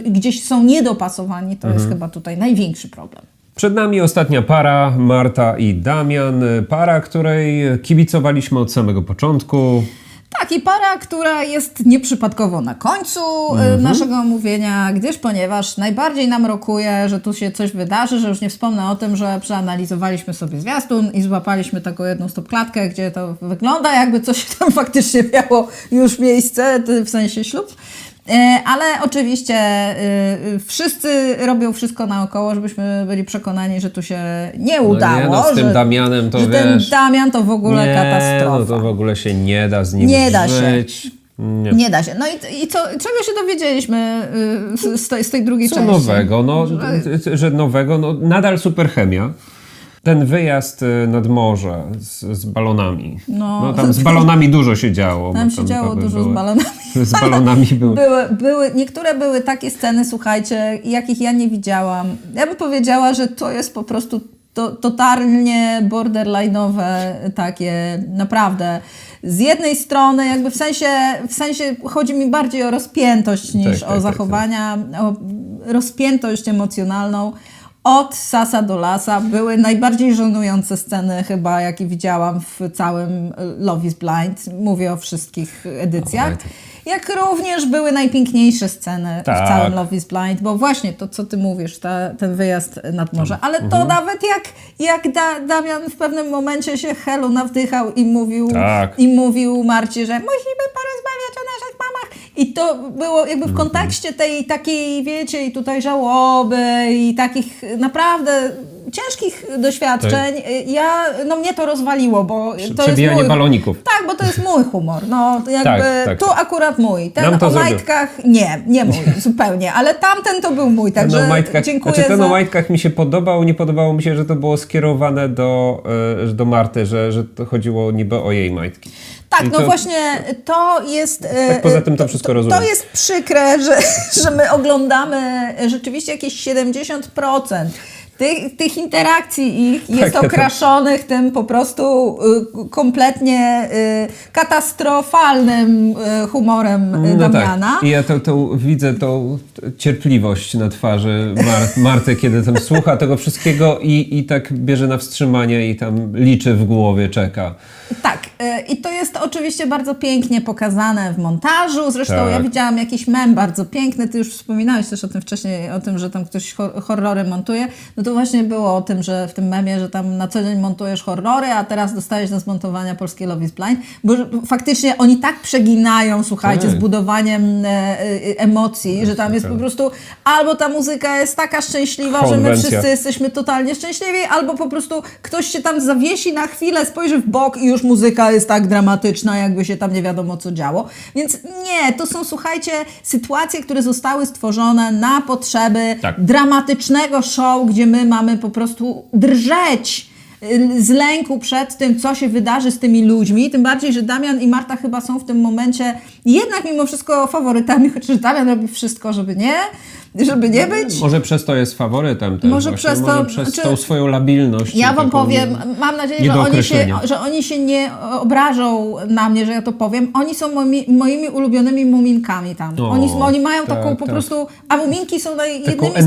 gdzieś są niedopasowani, to jest chyba tutaj największy problem. Przed nami ostatnia para, Marta i Damian. Para, której kibicowaliśmy od samego początku. Tak, i para, która jest nieprzypadkowo na końcu naszego omówienia, ponieważ najbardziej nam rokuje, że tu się coś wydarzy, że już nie wspomnę o tym, że przeanalizowaliśmy sobie zwiastun i złapaliśmy taką jedną stopklatkę, gdzie to wygląda, jakby coś tam faktycznie miało już miejsce, w sensie ślub. Ale oczywiście wszyscy robią wszystko naokoło, żebyśmy byli przekonani, że tu się nie udało. Z tym Damianem to ten Damian to w ogóle katastrofa. To w ogóle się nie da z nim żyć. Nie da się. I czego się dowiedzieliśmy z tej drugiej części? Co nowego? Że nowego, nadal super chemia. Ten wyjazd nad morze z balonami. Tam z balonami dużo się działo. Tam się działo dużo z balonami. Z balonami niektóre były takie sceny, słuchajcie, jakich ja nie widziałam. Ja bym powiedziała, że to jest po prostu totalnie borderline'owe takie, naprawdę. Z jednej strony jakby w sensie chodzi mi bardziej o rozpiętość niż o zachowania. rozpiętość emocjonalną od sasa do lasa. Były najbardziej żenujące sceny chyba, jakie widziałam w całym Love is Blind. Mówię o wszystkich edycjach. Jak również były najpiękniejsze sceny w całym Love is Blind, bo właśnie to, co ty mówisz, ten wyjazd nad morze. Ale to nawet jak Damian w pewnym momencie się Helu nawdychał i mówił Marcie, że musimy porozmawiać o naszych mamach. I to było jakby w kontekście tej takiej, wiecie, i tutaj żałoby i takich naprawdę ciężkich doświadczeń. Mnie to rozwaliło, bo to przebijanie jest baloników. Tak, bo to jest mój humor. No, jakby tu akurat mój. Ten o majtkach nie mój zupełnie, ale tamten to był mój, także dziękuję ten o majtkach mi się podobał, nie podobało mi się, że to było skierowane do Marty, że to chodziło niby o jej majtki. Tak, właśnie to jest... Tak poza tym to wszystko rozumiem. To jest przykre, że my oglądamy rzeczywiście jakieś 70% tych interakcji ich jest okraszonych tym po prostu kompletnie katastrofalnym humorem Damiana. Tak. I ja to widzę tą cierpliwość na twarzy Marty, kiedy tam słucha tego wszystkiego i tak bierze na wstrzymanie i tam liczy w głowie, czeka. Tak. I to jest oczywiście bardzo pięknie pokazane w montażu. Zresztą ja widziałam jakiś mem bardzo piękny. Ty już wspominałeś też o tym wcześniej, o tym, że tam ktoś horrory montuje. No to właśnie było o tym, że w tym memie, że tam na co dzień montujesz horrory, a teraz dostajesz do zmontowania polskie Love is Blind. Bo faktycznie oni tak przeginają, słuchajcie, z budowaniem emocji, że tam jest po prostu albo ta muzyka jest taka szczęśliwa, że my wszyscy jesteśmy totalnie szczęśliwi, albo po prostu ktoś się tam zawiesi na chwilę, spojrzy w bok i już muzyka jest tak dramatyczna, jakby się tam nie wiadomo co działo. Więc nie, to są, słuchajcie, sytuacje, które zostały stworzone na potrzeby dramatycznego show, gdzie my mamy po prostu drżeć z lęku przed tym, co się wydarzy z tymi ludźmi. Tym bardziej, że Damian i Marta chyba są w tym momencie jednak mimo wszystko faworytami, chociaż Damian robi wszystko, żeby nie być. Może przez to jest faworytem też. Może przez tą swoją labilność. Ja wam powiem, mam nadzieję, że oni się nie obrażą na mnie, że ja to powiem. Oni są moimi ulubionymi muminkami tam. Oni mają taką po prostu, a muminki są jednymi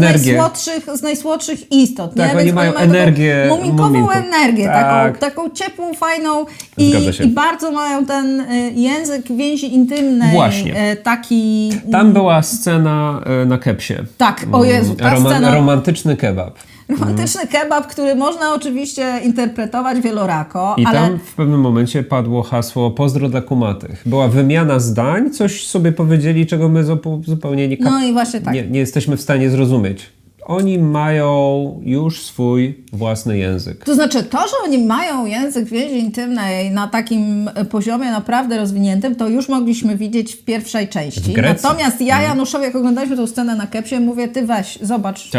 z najsłodszych istot. Tak, nie? oni mają energię muminkową energię, taką ciepłą, fajną i bardzo mają ten język więzi intymnej. Właśnie. Taki... Tam była scena na Kepsie. Tak, o Jezu, ta scena... Romantyczny kebab. Romantyczny kebab, który można oczywiście interpretować wielorako, I tam w pewnym momencie padło hasło pozdro dla kumatych. Była wymiana zdań, coś sobie powiedzieli, czego my zupełnie No i właśnie tak. nie jesteśmy w stanie zrozumieć. Oni mają już swój własny język. To znaczy, to, że oni mają język więzi intymnej na takim poziomie naprawdę rozwiniętym, to już mogliśmy widzieć w pierwszej części. Natomiast ja Januszowi, jak oglądaliśmy tę scenę na Kepsie, mówię, ty weź, zobacz.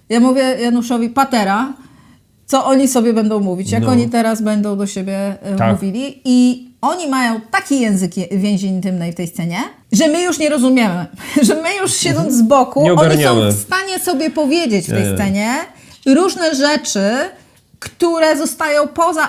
Ja mówię Januszowi, patera, co oni sobie będą mówić, jak oni teraz będą do siebie mówili. I oni mają taki język więzi intymnej w tej scenie, że my już nie rozumiemy. Że my już siedząc z boku, oni są w stanie sobie powiedzieć w tej scenie różne rzeczy, które zostają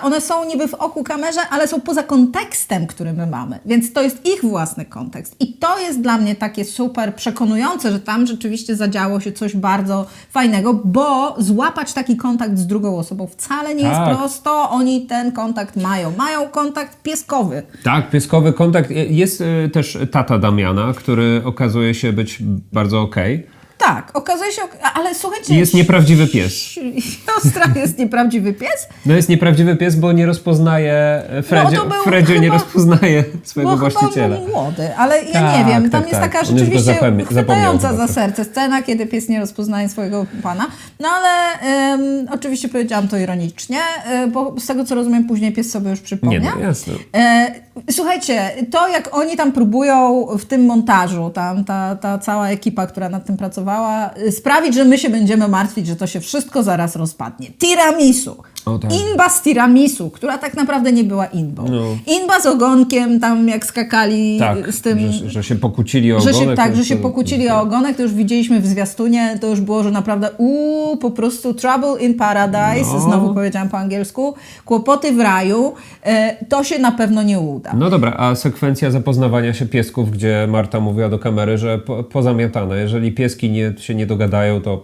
one są niby w oku kamerze, ale są poza kontekstem, który my mamy. Więc to jest ich własny kontekst. I to jest dla mnie takie super przekonujące, że tam rzeczywiście zadziało się coś bardzo fajnego, bo złapać taki kontakt z drugą osobą wcale nie jest prosto. Oni ten kontakt mają. Mają kontakt pieskowy. Tak, pieskowy kontakt. Jest też tata Damiana, który okazuje się być bardzo okej. Tak, okazuje się, ale słuchajcie... Jest nieprawdziwy pies. Siostra jest nieprawdziwy pies? No jest nieprawdziwy pies, bo nie rozpoznaje, Fredzie nie rozpoznaje swojego właściciela. Bo był młody, ale ja nie wiem, tam jest taka rzeczywiście chwytająca za serce scena, kiedy pies nie rozpoznaje swojego pana. No ale oczywiście powiedziałam to ironicznie, bo z tego co rozumiem później pies sobie już przypomniał. Nie, no jasne. Słuchajcie, to jak oni tam próbują w tym montażu, tam ta cała ekipa, która nad tym pracowała, sprawić, że my się będziemy martwić, że to się wszystko zaraz rozpadnie. Tiramisu. O, tak. Inba z tiramisu, która tak naprawdę nie była inbą. No. Inba z ogonkiem, tam jak skakali Tak, z tym... że się pokłócili o ogonek. Że się pokłócili o ogonek, to już widzieliśmy w zwiastunie, to już było, że naprawdę po prostu trouble in paradise, znowu powiedziałam po angielsku, kłopoty w raju, to się na pewno nie uda. No dobra, a sekwencja zapoznawania się piesków, gdzie Marta mówiła do kamery, że pozamiatane, jeżeli pieski się nie dogadają, to...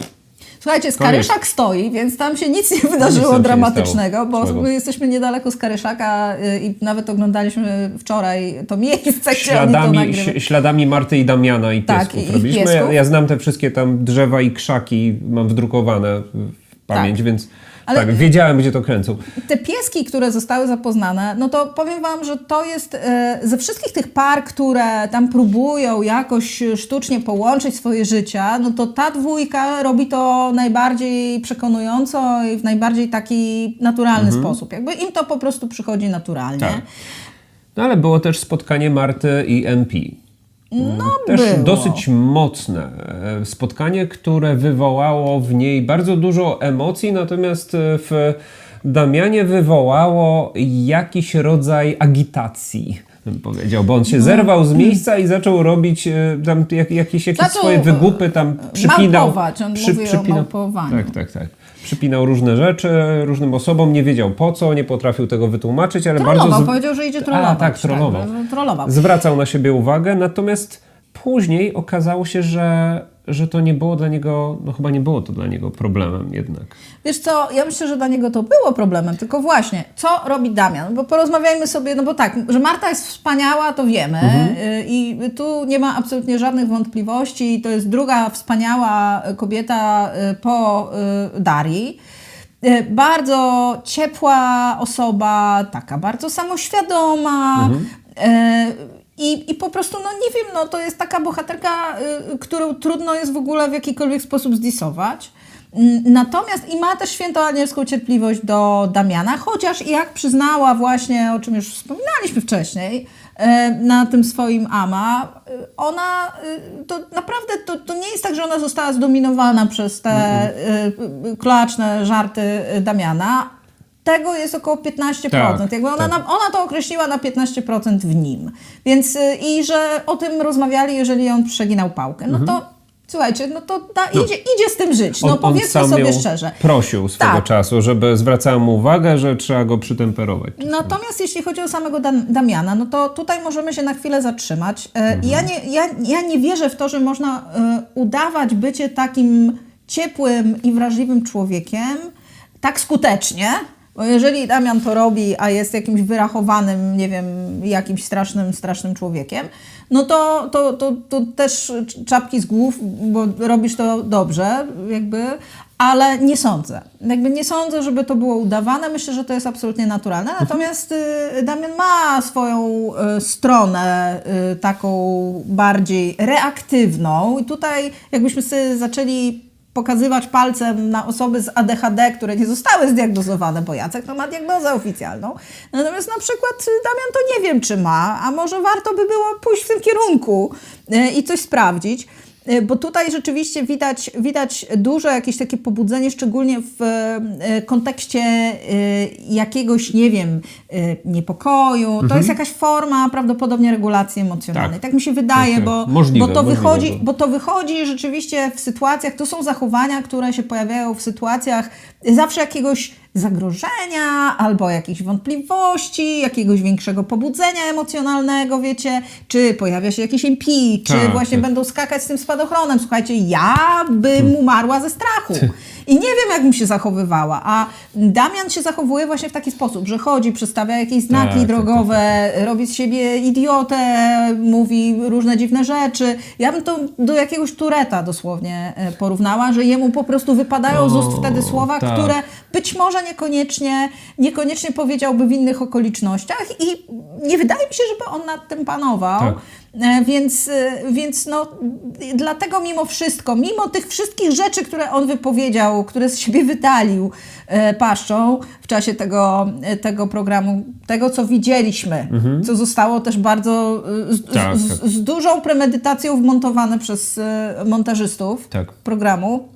Słuchajcie, Skaryszak stoi, więc tam się nic nie wydarzyło dramatycznego, bo my jesteśmy niedaleko Skaryszaka i nawet oglądaliśmy wczoraj to miejsce, gdzie oni to nagrywają. Śladami Marty i Damiana i piesków. Tak, i robiliśmy. piesków. Ja znam te wszystkie tam drzewa i krzaki, mam wdrukowane w pamięć, więc tak, wiedziałem, gdzie to kręcą. Te pieski, które zostały zapoznane, no to powiem wam, że to jest ze wszystkich tych par, które tam próbują jakoś sztucznie połączyć swoje życia, no to ta dwójka robi to najbardziej przekonująco i w najbardziej taki naturalny sposób. Jakby im to po prostu przychodzi naturalnie. Tak. No ale było też spotkanie Marty i MP. No też było. dosyć mocne spotkanie, które wywołało w niej bardzo dużo emocji, natomiast w Damianie wywołało jakiś rodzaj agitacji, bym powiedział, bo on się zerwał z miejsca i zaczął robić tam jakieś swoje wygłupy, tam przypinał. Małpować, on mówił o małpowaniu. Tak. Przypinał różne rzeczy różnym osobom, nie wiedział po co, nie potrafił tego wytłumaczyć, ale bardzo... Powiedział, że idzie trollować. Tak, trollował. Trollował. Zwracał na siebie uwagę, natomiast później okazało się, że to nie było dla niego, no chyba nie było to dla niego problemem jednak. Wiesz co, ja myślę, że dla niego to było problemem, tylko właśnie, co robi Damian? Bo porozmawiajmy sobie, no bo tak, że Marta jest wspaniała, to wiemy i tu nie ma absolutnie żadnych wątpliwości, to jest druga wspaniała kobieta po Darii. Bardzo ciepła osoba, taka bardzo samoświadoma, I po prostu, no nie wiem, no to jest taka bohaterka, którą trudno jest w ogóle w jakikolwiek sposób zdisować. Natomiast i ma też święto anielską cierpliwość do Damiana, chociaż jak przyznała właśnie, o czym już wspominaliśmy wcześniej, na tym swoim AMA, ona, to naprawdę, to nie jest tak, że ona została zdominowana przez te klaczne żarty Damiana. Tego jest około 15%. Tak, jakby ona to określiła na 15% w nim. Więc i że o tym rozmawiali, jeżeli on przeginał pałkę. No to słuchajcie, no to idzie z tym żyć. No powiedzmy sobie szczerze. Prosił swego czasu, żeby zwracała mu uwagę, że trzeba go przytemperować. Natomiast jeśli chodzi o samego Damiana, no to tutaj możemy się na chwilę zatrzymać. Ja nie wierzę w to, że można udawać bycie takim ciepłym i wrażliwym człowiekiem tak skutecznie. Bo jeżeli Damian to robi, a jest jakimś wyrachowanym, nie wiem, jakimś strasznym człowiekiem, no to też czapki z głów, bo robisz to dobrze, jakby, ale nie sądzę. Nie sądzę, żeby to było udawane. Myślę, że to jest absolutnie naturalne. Natomiast Damian ma swoją stronę taką bardziej reaktywną i tutaj jakbyśmy sobie zaczęli pokazywać palcem na osoby z ADHD, które nie zostały zdiagnozowane, bo Jacek to ma diagnozę oficjalną. Natomiast na przykład Damian to nie wiem, czy ma, a może warto by było pójść w tym kierunku i coś sprawdzić. Bo tutaj rzeczywiście widać duże jakieś takie pobudzenie, szczególnie w kontekście jakiegoś, nie wiem, niepokoju. To jest jakaś forma prawdopodobnie regulacji emocjonalnej. Tak mi się wydaje, bo to wychodzi rzeczywiście w sytuacjach, to są zachowania, które się pojawiają w sytuacjach zawsze jakiegoś zagrożenia albo jakichś wątpliwości, jakiegoś większego pobudzenia emocjonalnego, wiecie, czy pojawia się jakiś MP, czy właśnie będą skakać z tym spadochronem. Słuchajcie, ja bym umarła ze strachu i nie wiem, jak bym się zachowywała, a Damian się zachowuje właśnie w taki sposób, że chodzi, przedstawia jakieś znaki drogowe, robi z siebie idiotę, mówi różne dziwne rzeczy. Ja bym to do jakiegoś Tureta dosłownie porównała, że jemu po prostu wypadają z ust wtedy słowa, które być może niekoniecznie powiedziałby w innych okolicznościach i nie wydaje mi się, żeby on nad tym panował. Tak. Więc no, dlatego mimo wszystko, mimo tych wszystkich rzeczy, które on wypowiedział, które z siebie wydalił paszczą w czasie tego programu, tego co widzieliśmy, co zostało też bardzo z dużą premedytacją wmontowane przez montażystów programu,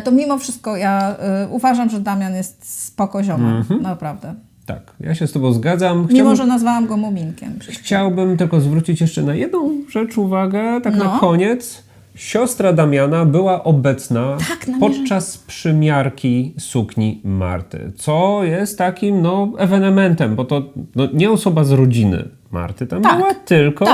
to mimo wszystko ja uważam, że Damian jest spoko ziomek, naprawdę. Tak, ja się z tobą zgadzam. Mimo, że nazwałam go Muminkiem. Chciałbym tylko zwrócić jeszcze na jedną rzecz uwagę, tak na koniec. Siostra Damiana była obecna podczas przymiarki sukni Marty, co jest takim ewenementem, bo to nie osoba z rodziny Marty tam była, tylko...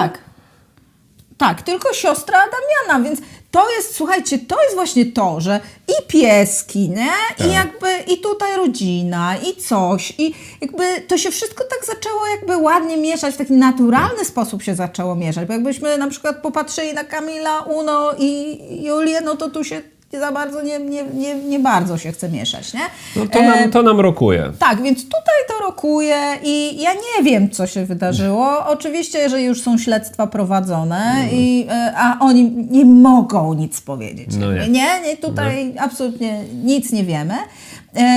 Tak, tylko siostra Damiana, więc to jest, słuchajcie, to jest właśnie to, że i pieski, nie? I jakby i tutaj rodzina, i coś, i jakby to się wszystko tak zaczęło jakby ładnie mieszać, w taki naturalny sposób się zaczęło mieszać, bo jakbyśmy na przykład popatrzyli na Kamila, Uno i Julię, no to tu się za bardzo nie bardzo się chce mieszać, nie? No to nam rokuje. Tak, więc tutaj to rokuje i ja nie wiem, co się wydarzyło. Oczywiście, że już są śledztwa prowadzone, a oni nie mogą nic powiedzieć. No nie, tutaj absolutnie nic nie wiemy.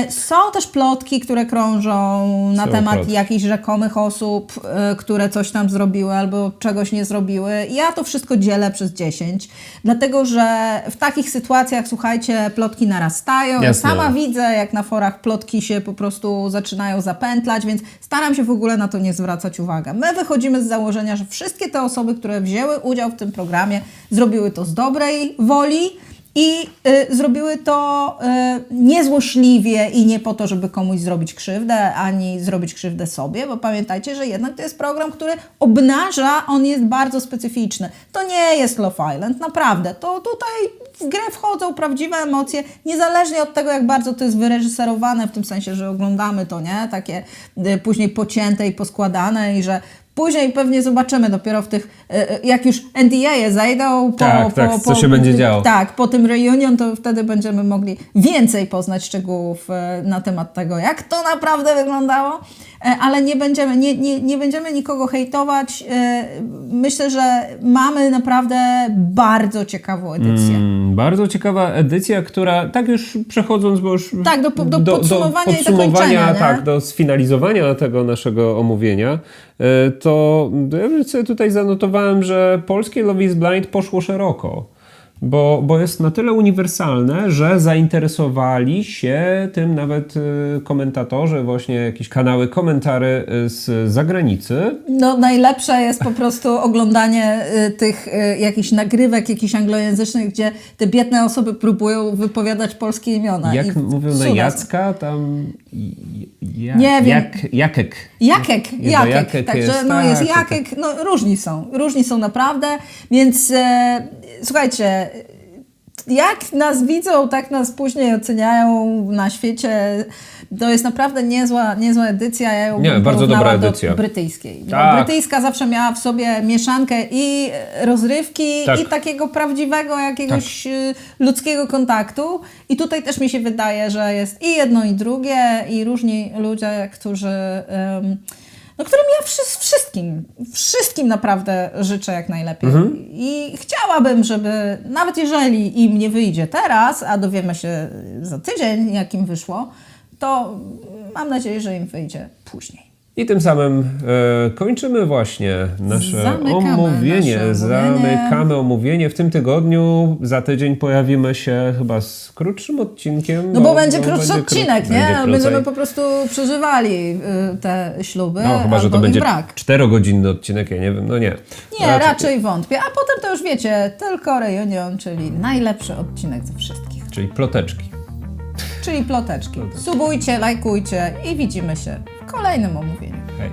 Są też plotki, które krążą na temat jakichś rzekomych osób, które coś tam zrobiły albo czegoś nie zrobiły. Ja to wszystko dzielę przez 10, dlatego że w takich sytuacjach, słuchajcie, plotki narastają. Ja sama widzę, jak na forach plotki się po prostu zaczynają zapętlać, więc staram się w ogóle na to nie zwracać uwagi. My wychodzimy z założenia, że wszystkie te osoby, które wzięły udział w tym programie, zrobiły to z dobrej woli, i zrobiły to niezłośliwie i nie po to, żeby komuś zrobić krzywdę, ani zrobić krzywdę sobie, bo pamiętajcie, że jednak to jest program, który obnaża, on jest bardzo specyficzny. To nie jest Love Island, naprawdę. To tutaj w grę wchodzą prawdziwe emocje, niezależnie od tego, jak bardzo to jest wyreżyserowane, w tym sensie, że oglądamy to, nie? Takie później pocięte i poskładane i że później pewnie zobaczymy dopiero w tych, jak już NDA zajdą. Co się będzie działo. Tak, po tym reunion to wtedy będziemy mogli więcej poznać szczegółów na temat tego, jak to naprawdę wyglądało, ale nie będziemy nikogo hejtować. Myślę, że mamy naprawdę bardzo ciekawą edycję. Bardzo ciekawa edycja, która, tak już przechodząc, bo już do podsumowania i zakończenia, tak, do sfinalizowania tego naszego omówienia, to ja sobie tutaj zanotowałem, że polskie Love is Blind poszło szeroko. Bo jest na tyle uniwersalne, że zainteresowali się tym nawet komentatorzy, właśnie jakieś kanały, komentary z zagranicy. No najlepsze jest po prostu oglądanie tych jakichś nagrywek, jakichś anglojęzycznych, gdzie te biedne osoby próbują wypowiadać polskie imiona. Jak mówią na Jacka, tam... Nie wiem. Jakek. Także jest Jakek, różni są naprawdę, więc słuchajcie, jak nas widzą, tak nas później oceniają na świecie. To jest naprawdę niezła edycja. Ja ją bardzo dobra edycja. Do brytyjskiej. Tak. Brytyjska zawsze miała w sobie mieszankę i rozrywki, i takiego prawdziwego jakiegoś ludzkiego kontaktu. I tutaj też mi się wydaje, że jest i jedno, i drugie, i różni ludzie, którzy... którym ja wszystkim naprawdę życzę jak najlepiej. I chciałabym, żeby nawet jeżeli im nie wyjdzie teraz, a dowiemy się za tydzień, jak im wyszło, to mam nadzieję, że im wyjdzie później. I tym samym kończymy właśnie nasze omówienie. Zamykamy omówienie. W tym tygodniu, za tydzień pojawimy się chyba z krótszym odcinkiem. Bo będzie krótszy odcinek, nie? Będziemy po prostu przeżywali te śluby. Chyba, że to będzie 4-godzinny odcinek, ja nie wiem, nie. Nie, raczej wątpię. A potem to już wiecie, tylko reunion, czyli najlepszy odcinek ze wszystkich. Czyli ploteczki. Subujcie, lajkujcie i widzimy się w kolejnym omówieniu. Hej.